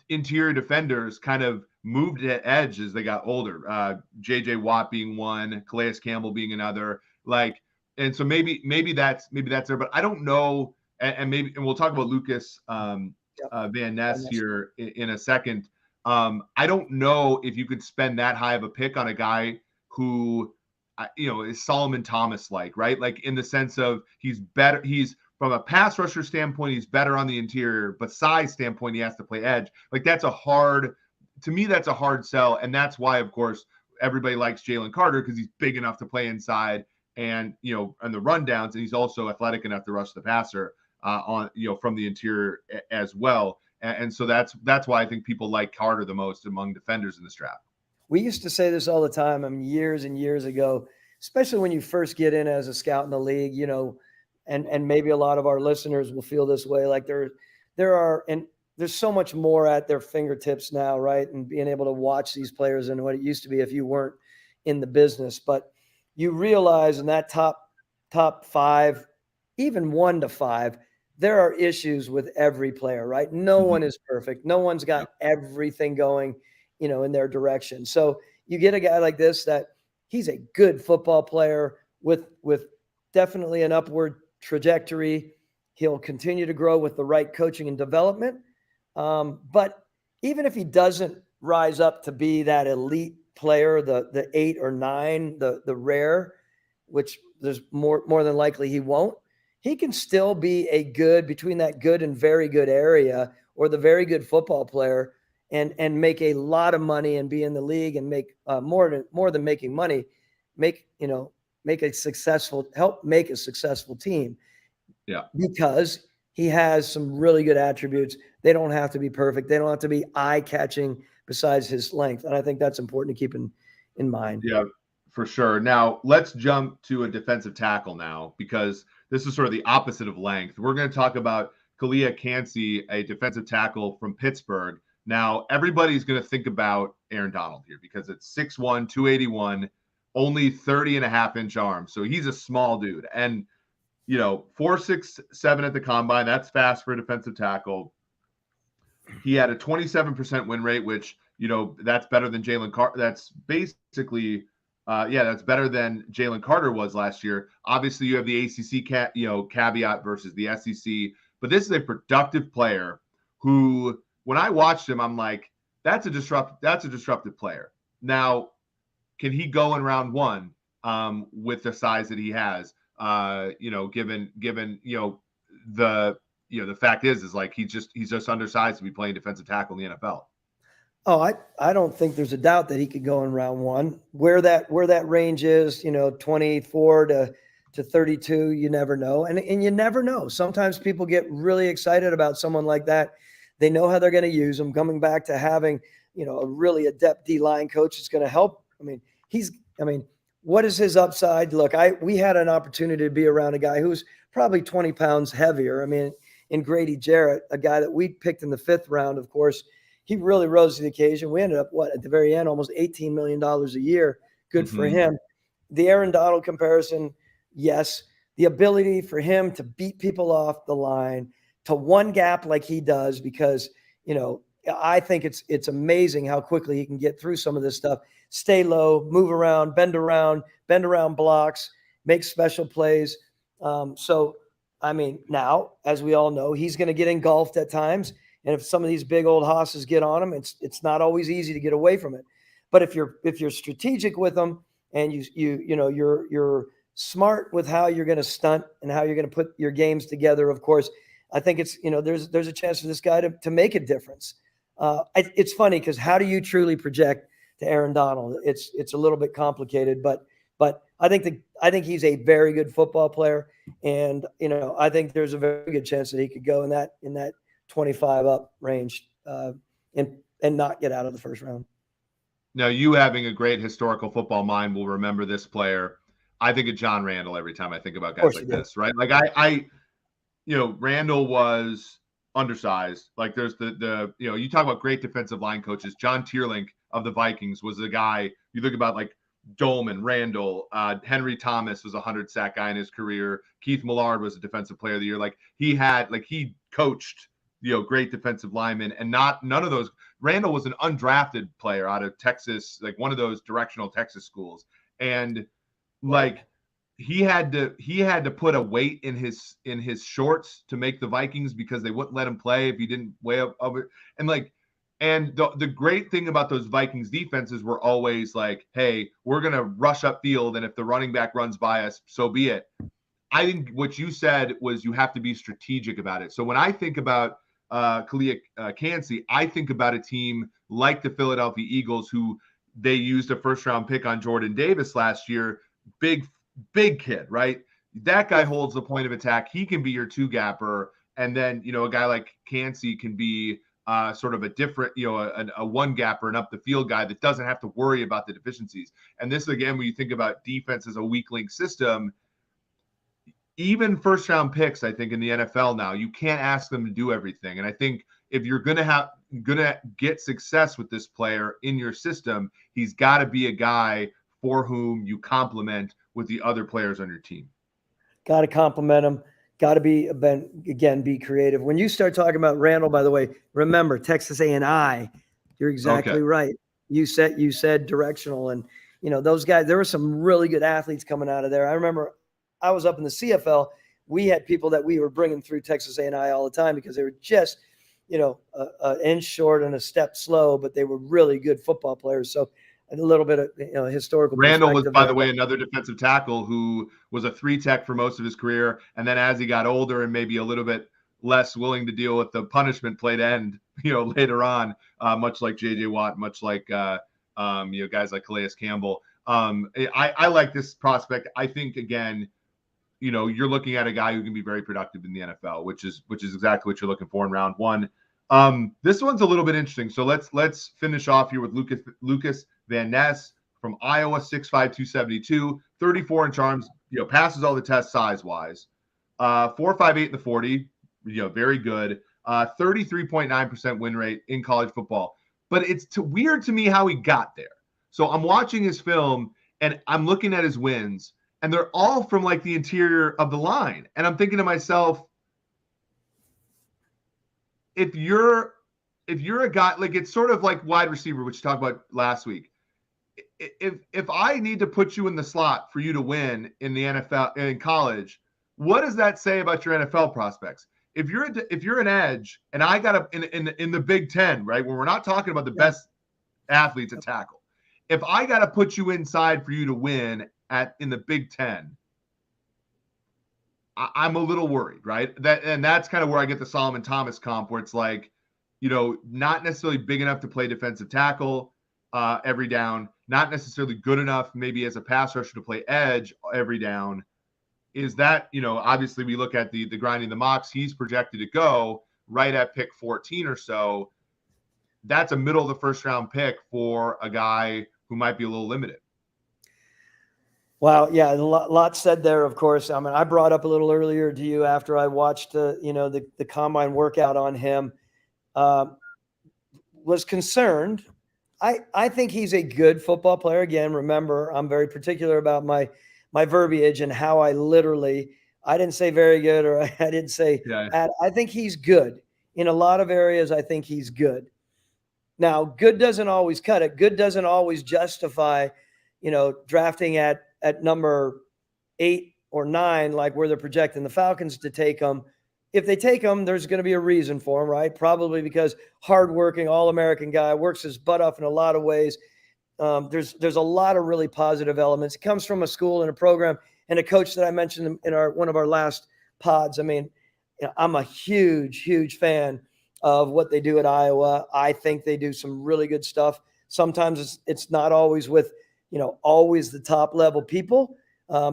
interior defenders kind of moved at edge as they got older. J.J. Watt being one, Calais Campbell being another. Like, and so maybe that's there, but I don't know. And we'll talk about Lukas Van Ness here in a second. I don't know if you could spend that high of a pick on a guy who, is Solomon Thomas like, right? Like, in the sense of he's better. He's, from a pass rusher standpoint, he's better on the interior, but size standpoint, he has to play edge. Like, that's a hard sell. And that's why, of course, everybody likes Jalen Carter, because he's big enough to play inside and, and the rundowns. And he's also athletic enough to rush the passer from the interior as well. And so that's why I think people like Carter the most among defenders in this draft. We used to say this all the time, years and years ago, especially when you first get in as a scout in the league, and maybe a lot of our listeners will feel this way. Like there's so much more at their fingertips now, right? And being able to watch these players and what it used to be if you weren't in the business. But you realize in that top 5, even 1 to 5, there are issues with every player, right? No one is perfect. No one's got everything going, in their direction. So you get a guy like this that he's a good football player with definitely an upward trajectory. He'll continue to grow with the right coaching and development. But even if he doesn't rise up to be that elite player, the 8 or 9, the rare, which there's more than likely he won't, he can still be a good, between that good and very good area, or the very good football player, and make a lot of money and be in the league and make more than making money, help make a successful team. Yeah. Because he has some really good attributes. They don't have to be perfect. They don't have to be eye-catching besides his length. And I think that's important to keep in mind. Yeah, for sure. Now, let's jump to a defensive tackle now, because this is sort of the opposite of length. We're going to talk about Calijah Kancey, a defensive tackle from Pittsburgh. Now, everybody's going to think about Aaron Donald here because it's 6'1", 281, only 30.5-inch arms. So he's a small dude. And 4.67 at the combine. That's fast for a defensive tackle. He had a 27% win rate, which, that's better than Jalen Carter. That's basically, that's better than Jalen Carter was last year. Obviously, you have the ACC caveat versus the SEC, but this is a productive player who, when I watched him, I'm like, that's a disruptive player. Now, can he go in round one with the size that he has? Given the fact is like he's just undersized to be playing defensive tackle in the NFL. Oh, I don't think there's a doubt that he could go in round one. Where that range is, 24 to 32, you never know. And you never know. Sometimes people get really excited about someone like that. They know how they're going to use him. Coming back to having, a really adept D-line coach is going to help. What is his upside? Look, we had an opportunity to be around a guy who's probably 20 pounds heavier. In Grady Jarrett, a guy that we picked in the 5th round, of course, he really rose to the occasion. We ended up, at the very end, almost $18 million a year. Good for him. The Aaron Donald comparison, yes. The ability for him to beat people off the line, to one gap like he does, because, I think it's amazing how quickly he can get through some of this stuff. Stay low, move around, bend around blocks, make special plays. Now, as we all know, he's going to get engulfed at times. And if some of these big old hosses get on him, it's not always easy to get away from it. But if you're strategic with them, and you're smart with how you're going to stunt and how you're going to put your games together, of course, I think it's, there's a chance for this guy to make a difference. It's funny because how do you truly project to Aaron Donald? It's a little bit complicated, but I think he's a very good football player, and I think there's a very good chance that he could go in that 25 up range and not get out of the first round. Now, you having a great historical football mind will remember this player. I think of John Randall every time I think about guys like this, right? Like Randall was undersized. Like there's you talk about great defensive line coaches. John Tierlink of the Vikings was a guy you think about, like Dolman, Randall, Henry Thomas was a 100-sack guy in his career. Keith Millard was a defensive player of the year. Like he coached, great defensive linemen, and none of those. Randall was an undrafted player out of Texas, like one of those directional Texas schools. And like he had to put a weight in his shorts to make the Vikings because they wouldn't let him play if he didn't weigh up over. And the great thing about those Vikings defenses were always like, hey, we're going to rush upfield, and if the running back runs by us, so be it. I think what you said was you have to be strategic about it. So when I think about Calijah Kancey, I think about a team like the Philadelphia Eagles, who they used a first-round pick on Jordan Davis last year. Big kid, right? That guy holds the point of attack. He can be your two-gapper. And then, a guy like Kancey can be sort of a different, a one-gapper and up-the-field guy that doesn't have to worry about the deficiencies. And this, again, when you think about defense as a weak link system, even first-round picks, I think, in the NFL now, you can't ask them to do everything. And I think if you're gonna get success with this player in your system, he's got to be a guy for whom you complement with the other players on your team. Got to compliment him. Got to be creative. When you start talking about Randall, by the way, remember Texas A&I. You're exactly right. You said directional, and those guys, there were some really good athletes coming out of there. I remember I was up in the CFL. We had people that we were bringing through Texas A&I all the time because they were just, an inch short and a step slow, but they were really good football players. So a little bit of historical Randall was, perspective by there. the way, another defensive tackle who was a 3-tech for most of his career. And then as he got older and maybe a little bit less willing to deal with the punishment play to end, later on, much like J.J. Watt, much like, guys like Calais Campbell. I like this prospect. I think, again, you're looking at a guy who can be very productive in the NFL, which is exactly what you're looking for in round one. This one's a little bit interesting. So let's finish off here with Lukas Van Ness from Iowa, 6'5", 272, 34-inch arms, passes all the tests size-wise. 4.58 in the 40, very good. 33.9% win rate in college football. But it's weird to me how he got there. So I'm watching his film, and I'm looking at his wins, and they're all from like the interior of the line. And I'm thinking to myself, if you're a guy, like it's sort of like wide receiver, which you talked about last week. If I need to put you in the slot for you to win in the NFL in college, what does that say about your NFL prospects? If you're an edge, and I got in the Big Ten, right, where we're not talking about the best athletes at tackle, if I got to put you inside for you to win in the Big Ten, I'm a little worried, right? That's kind of where I get the Solomon Thomas comp, where it's like, not necessarily big enough to play defensive tackle every down, not necessarily good enough maybe as a pass rusher to play edge every down. Is that, obviously we look at the grinding the mocks, he's projected to go right at pick 14 or so. That's a middle of the first round pick for a guy who might be a little limited. Wow. Yeah. A lot said there, of course. I mean, I brought up a little earlier to you after I watched the combine workout on him, was concerned. I think he's a good football player. Again, remember, I'm very particular about my verbiage and how I didn't say very good, or I didn't say, I think he's good in a lot of areas. I think he's good. Now, good doesn't always cut it. Good doesn't always justify, drafting at number 8 or 9, like where they're projecting the Falcons to take him. If they take him, there's going to be a reason for him, right? Probably because hardworking, all-American guy, works his butt off in a lot of ways. There's a lot of really positive elements. It comes from a school and a program and a coach that I mentioned in one of our last pods. I mean, I'm a huge, huge fan of what they do at Iowa. I think they do some really good stuff. Sometimes it's not always with, always the top level people.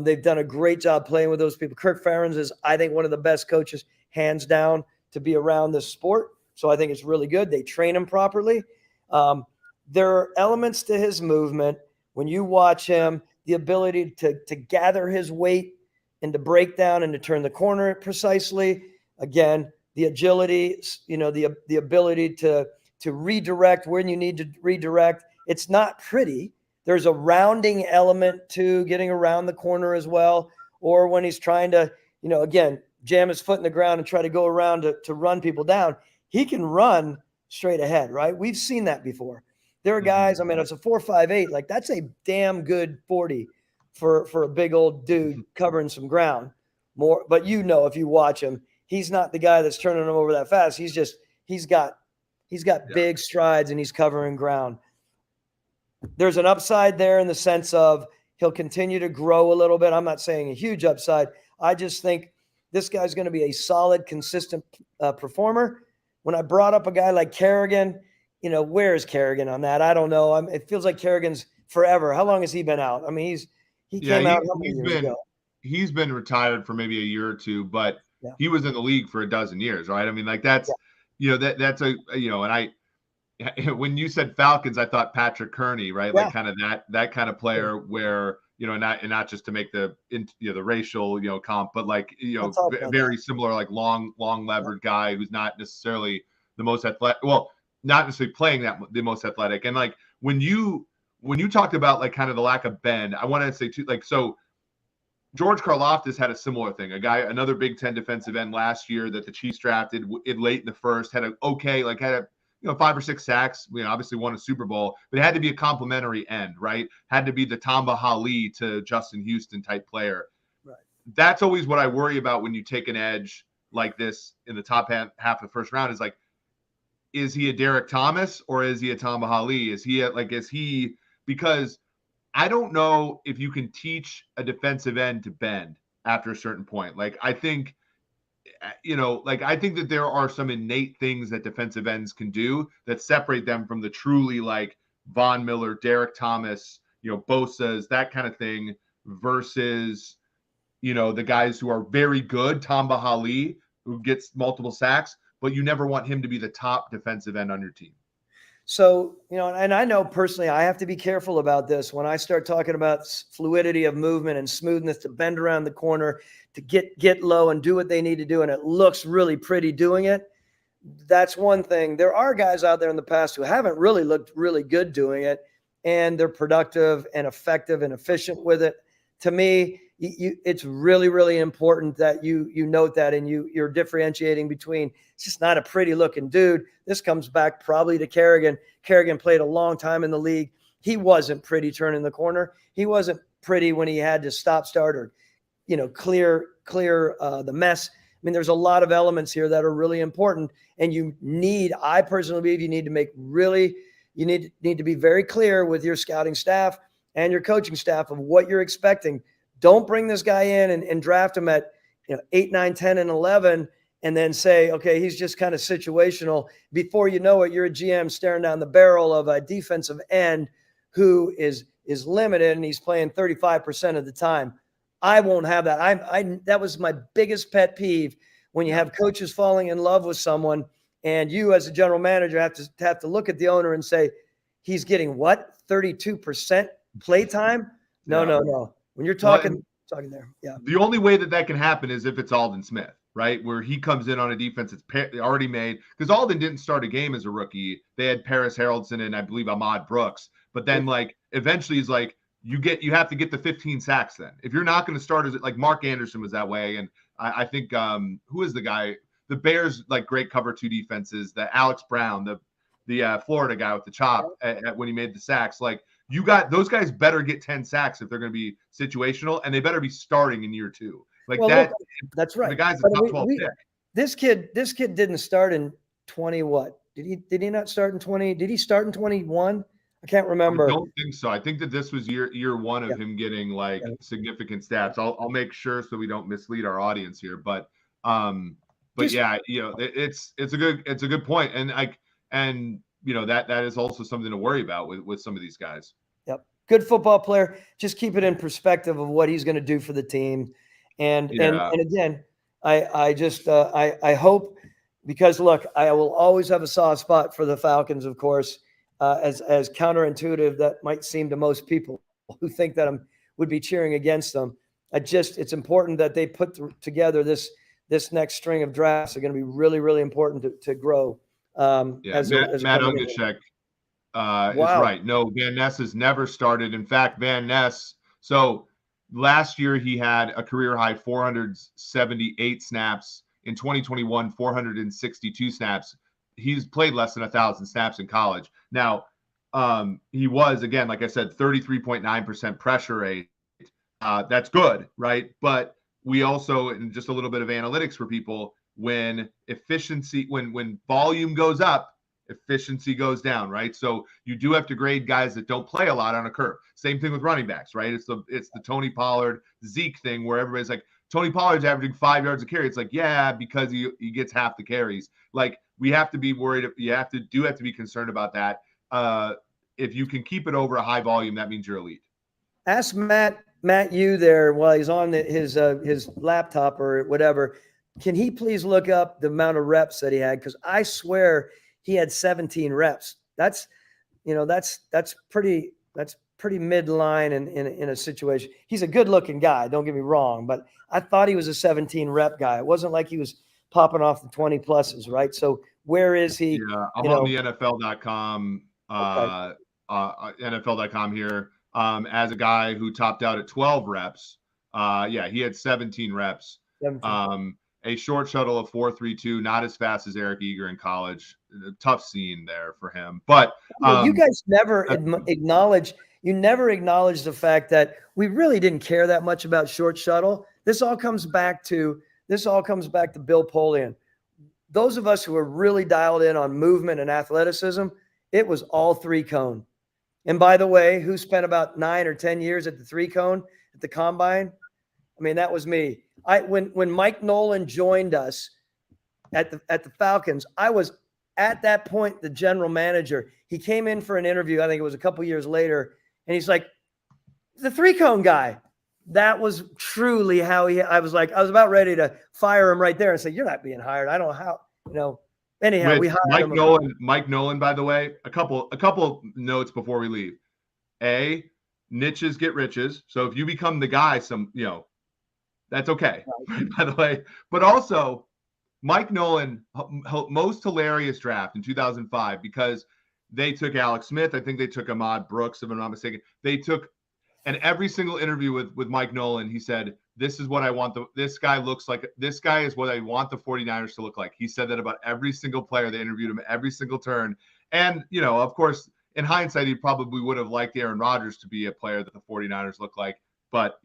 They've done a great job playing with those people. Kirk Ferentz is, I think, one of the best coaches, hands down, to be around this sport. So I think it's really good. They train him properly. There are elements to his movement. When you watch him, the ability to gather his weight and to break down and to turn the corner precisely. Again, the agility, the ability to redirect when you need to redirect. It's not pretty. There's a rounding element to getting around the corner as well. Or when he's trying to, again, jam his foot in the ground and try to go around to run people down, he can run straight ahead, right? We've seen that before. There are guys, I mean, it's a 4.58, like that's a damn good 40 for a big old dude covering some ground. But if you watch him, he's not the guy that's turning them over that fast. He's got big strides and he's covering ground. There's an upside there in the sense of he'll continue to grow a little bit. I'm not saying a huge upside. I just think this guy's going to be a solid, consistent performer. When I brought up a guy like Kerrigan, where is Kerrigan on that? I don't know. It feels like Kerrigan's forever. How long has he been out? I mean, he came out how many years ago? He's been retired for maybe a year or two, but he was in the league for a dozen years, right? I mean, like that's, that's a, and when you said Falcons, I thought Patrick Kearney, right? Like kind of that kind of player where, not just to make the racial, comp, but like, very similar, like long levered guy who's not necessarily the most athletic. Well, not necessarily playing the most athletic. And like when you talked about like kind of the lack of bend, I want to say too, like, so George Karlaftis had a similar thing. Another Big Ten defensive end last year that the Chiefs drafted late in the first, had a 5 or 6 sacks. We obviously won a Super Bowl, but it had to be a complimentary end, right? Had to be the Tamba Hali to Justin Houston type player. Right. That's always what I worry about when you take an edge like this in the top half of the first round, is like, is he a Derek Thomas or is he a Tamba Hali? Is he because I don't know if you can teach a defensive end to bend after a certain point. Like, I think, I think that there are some innate things that defensive ends can do that separate them from the truly like Von Miller, Derek Thomas, Bosa's, that kind of thing, versus, the guys who are very good, Tamba Hali, who gets multiple sacks, but you never want him to be the top defensive end on your team. So, and I know personally, I have to be careful about this. When I start talking about fluidity of movement and smoothness to bend around the corner, to get low and do what they need to do, and it looks really pretty doing it, that's one thing. There are guys out there in the past who haven't really looked really good doing it, and they're productive and effective and efficient with it. To me, it's really, really important that you note that, and you're differentiating between, it's just not a pretty looking dude. This comes back probably to Kerrigan. Kerrigan played a long time in the league. He wasn't pretty turning the corner. He wasn't pretty when he had to start or, clear the mess. I mean, there's a lot of elements here that are really important, and I personally believe you need to be very clear with your scouting staff and your coaching staff of what you're expecting. Don't bring this guy in and draft him at 8, 9, 10, and 11, and then say, okay, he's just kind of situational. Before you know it, you're a GM staring down the barrel of a defensive end who is limited, and he's playing 35% of the time. I won't have that. That was my biggest pet peeve, when you have coaches falling in love with someone, and you as a general manager have to look at the owner and say, he's getting what, 32% play time? No. When you're talking there, yeah. The only way that can happen is if it's Aldon Smith, right? Where he comes in on a defense that's already made, because Aldon didn't start a game as a rookie. They had Paris Haraldson and I believe Ahmad Brooks, but then eventually he's like, you have to get the 15 sacks then. If you're not going to start as like Mark Anderson was that way, and I think who is the guy? The Bears great cover 2 defenses. The Alex Brown, the Florida guy with the chop when he made the sacks. You got those guys better get 10 sacks if they're going to be situational, and they better be starting in year 2. That's right. The guy's a top 12 pick. This kid didn't start in 20. What did he not start in 20? Did he start in 21? I can't remember. I don't think so. I think that this was year 1 of him getting significant stats. I'll make sure so we don't mislead our audience here, but yeah, it's a good point, and that is also something to worry about with some of these guys. Yep. Good football player. Just keep it in perspective of what he's going to do for the team. And again, I hope, because look, I will always have a soft spot for the Falcons, of course, as counterintuitive that might seem to most people who think that I would be cheering against them. It's important that they put together this next string of drafts are going to be really, really important to grow. Matt Ugachek is right. No, Van Ness has never started. In fact, Van Ness, so last year he had a career high 478 snaps. In 2021, 462 snaps. He's played less than 1,000 snaps in college. Now, he was, again, like I said, 33.9% pressure rate. That's good, right? But we also, and just a little bit of analytics for people, when volume goes up, efficiency goes down, right? So you do have to grade guys that don't play a lot on a curve. Same thing with running backs, right? It's the Tony Pollard, Zeke thing where everybody's like, Tony Pollard's averaging 5 yards a carry. It's like, yeah, because he gets half the carries. We have to be worried. You have to be concerned about that. If you can keep it over a high volume, that means you're elite. Ask Matt Yu there while he's on his laptop or whatever. Can he please look up the amount of reps that he had? Because I swear he had 17 reps. That's pretty midline in a situation. He's a good looking guy. Don't get me wrong, but I thought he was a 17 rep guy. It wasn't like he was popping off the 20 pluses, right? So where is he? Yeah, I'm on the NFL.com, NFL.com here. As a guy who topped out at 12 reps. He had 17 reps. 17. a short shuttle of 4.32, not as fast as Eric Eager in college. A tough scene there for him. But you guys never acknowledge the fact that we really didn't care that much about short shuttle. This all comes back to Bill Polian. Those of us who are really dialed in on movement and athleticism, it was all 3-cone. And by the way, who spent about 9 or 10 years at the 3-cone at the combine? I mean, that was me. When Mike Nolan joined us at the Falcons, I was at that point the general manager. He came in for an interview, I think it was a couple years later, and he's like, the 3-cone guy. That was truly how I was about ready to fire him right there and say, you're not being hired. I don't know how, anyhow, we hired him. Mike Nolan, by the way, a couple notes before we leave. Niches get riches. So if you become the guy, that's okay, by the way. But also, Mike Nolan, most hilarious draft in 2005 because they took Alex Smith. I think they took Ahmad Brooks, if I'm not mistaken. And every single interview with Mike Nolan, he said, this is what I want. This guy is what I want the 49ers to look like. He said that about every single player. They interviewed him every single turn. And, of course, in hindsight, he probably would have liked Aaron Rodgers to be a player that the 49ers look like. But,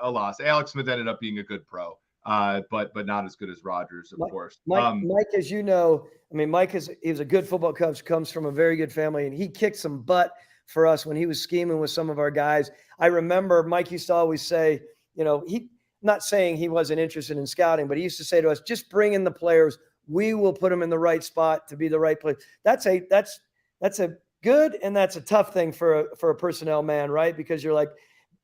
alas, Alex Smith ended up being a good pro, but not as good as Rodgers, of course. Mike, as you know, Mike he's a good football coach, comes from a very good family, and he kicked some butt for us when he was scheming with some of our guys. I remember Mike used to always say, he not saying he wasn't interested in scouting, but he used to say to us, just bring in the players. We will put them in the right spot to be the right player. That's a good and that's a tough thing for a personnel man, right? Because you're like,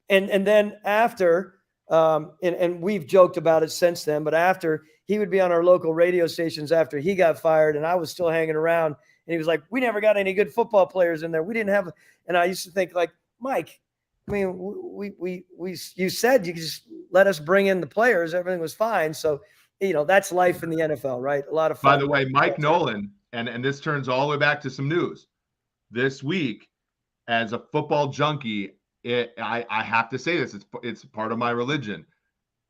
and then after, and we've joked about it since then, but after he would be on our local radio stations after he got fired and I was still hanging around, and he was like, we never got any good football players in there. We didn't have, and I used to think like, Mike, you said you could just let us bring in the players. Everything was fine. So, that's life in the NFL, right? A lot of fun. By the way, Mike Nolan, and this turns all the way back to some news this week. As a football junkie, I have to say this. It's part of my religion.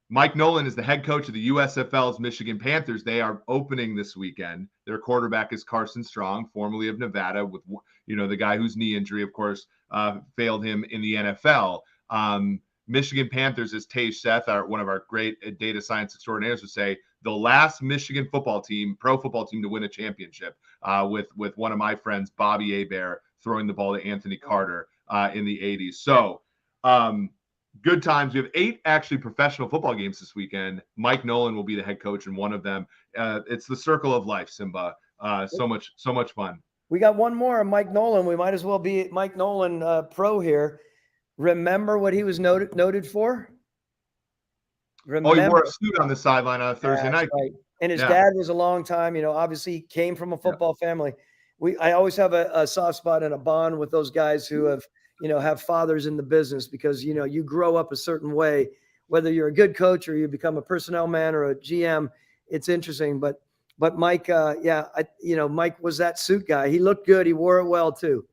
Mike Nolan is the head coach of the USFL's Michigan Panthers. They are opening this weekend. Their quarterback is Carson Strong, formerly of Nevada, with the guy whose knee injury, of course, failed him in the NFL. Michigan Panthers, as Tej Seth, one of our great data science extraordinaires, would say, the last Michigan pro football team to win a championship, with one of my friends, Bobby Hebert, throwing the ball to Anthony Carter in the 80s. So good times. We have 8 actually professional football games this weekend. Mike Nolan will be the head coach in one of them. It's the circle of life, Simba. So much fun. We got one more, Mike Nolan. We might as well be Mike Nolan pro here. Remember what he was noted for? He wore a suit on the sideline on a Thursday night. Right. And his dad was a long time, obviously came from a football family. I always have a soft spot and a bond with those guys who have fathers in the business, because, you grow up a certain way, whether you're a good coach or you become a personnel man or a GM. It's interesting. But Mike, Mike was that suit guy. He looked good. He wore it well too.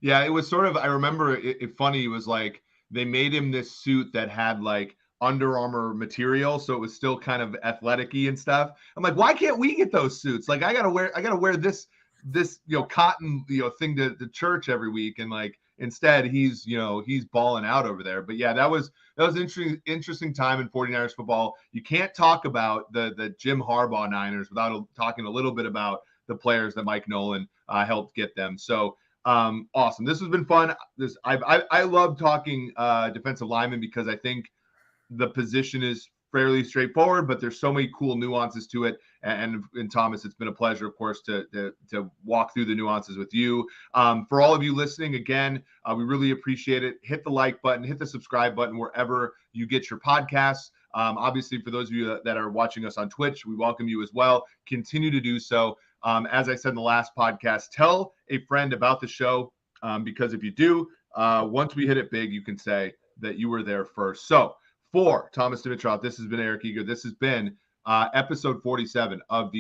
Yeah, it was sort of, I remember it funny. It was like they made him this suit that had like Under Armour material, so it was still kind of athletic-y and stuff. I'm like, why can't we get those suits? Like, I gotta wear this cotton thing to church every week, and like instead he's balling out over there. But yeah, that was interesting time in 49ers football. You can't talk about the Jim Harbaugh Niners without talking a little bit about the players that Mike Nolan helped get them. So awesome. This has been fun. I love talking defensive linemen, because I think the position is fairly straightforward, but there's so many cool nuances to it. And Thomas, it's been a pleasure, of course, to walk through the nuances with you. For all of you listening, again, we really appreciate it. Hit the like button, hit the subscribe button wherever you get your podcasts. Obviously, for those of you that are watching us on Twitch, we welcome you as well. Continue to do so. As I said in the last podcast, tell a friend about the show, because if you do, once we hit it big, you can say that you were there first. So for Thomas Dimitrov, this has been Eric Eager. This has been episode 47 of the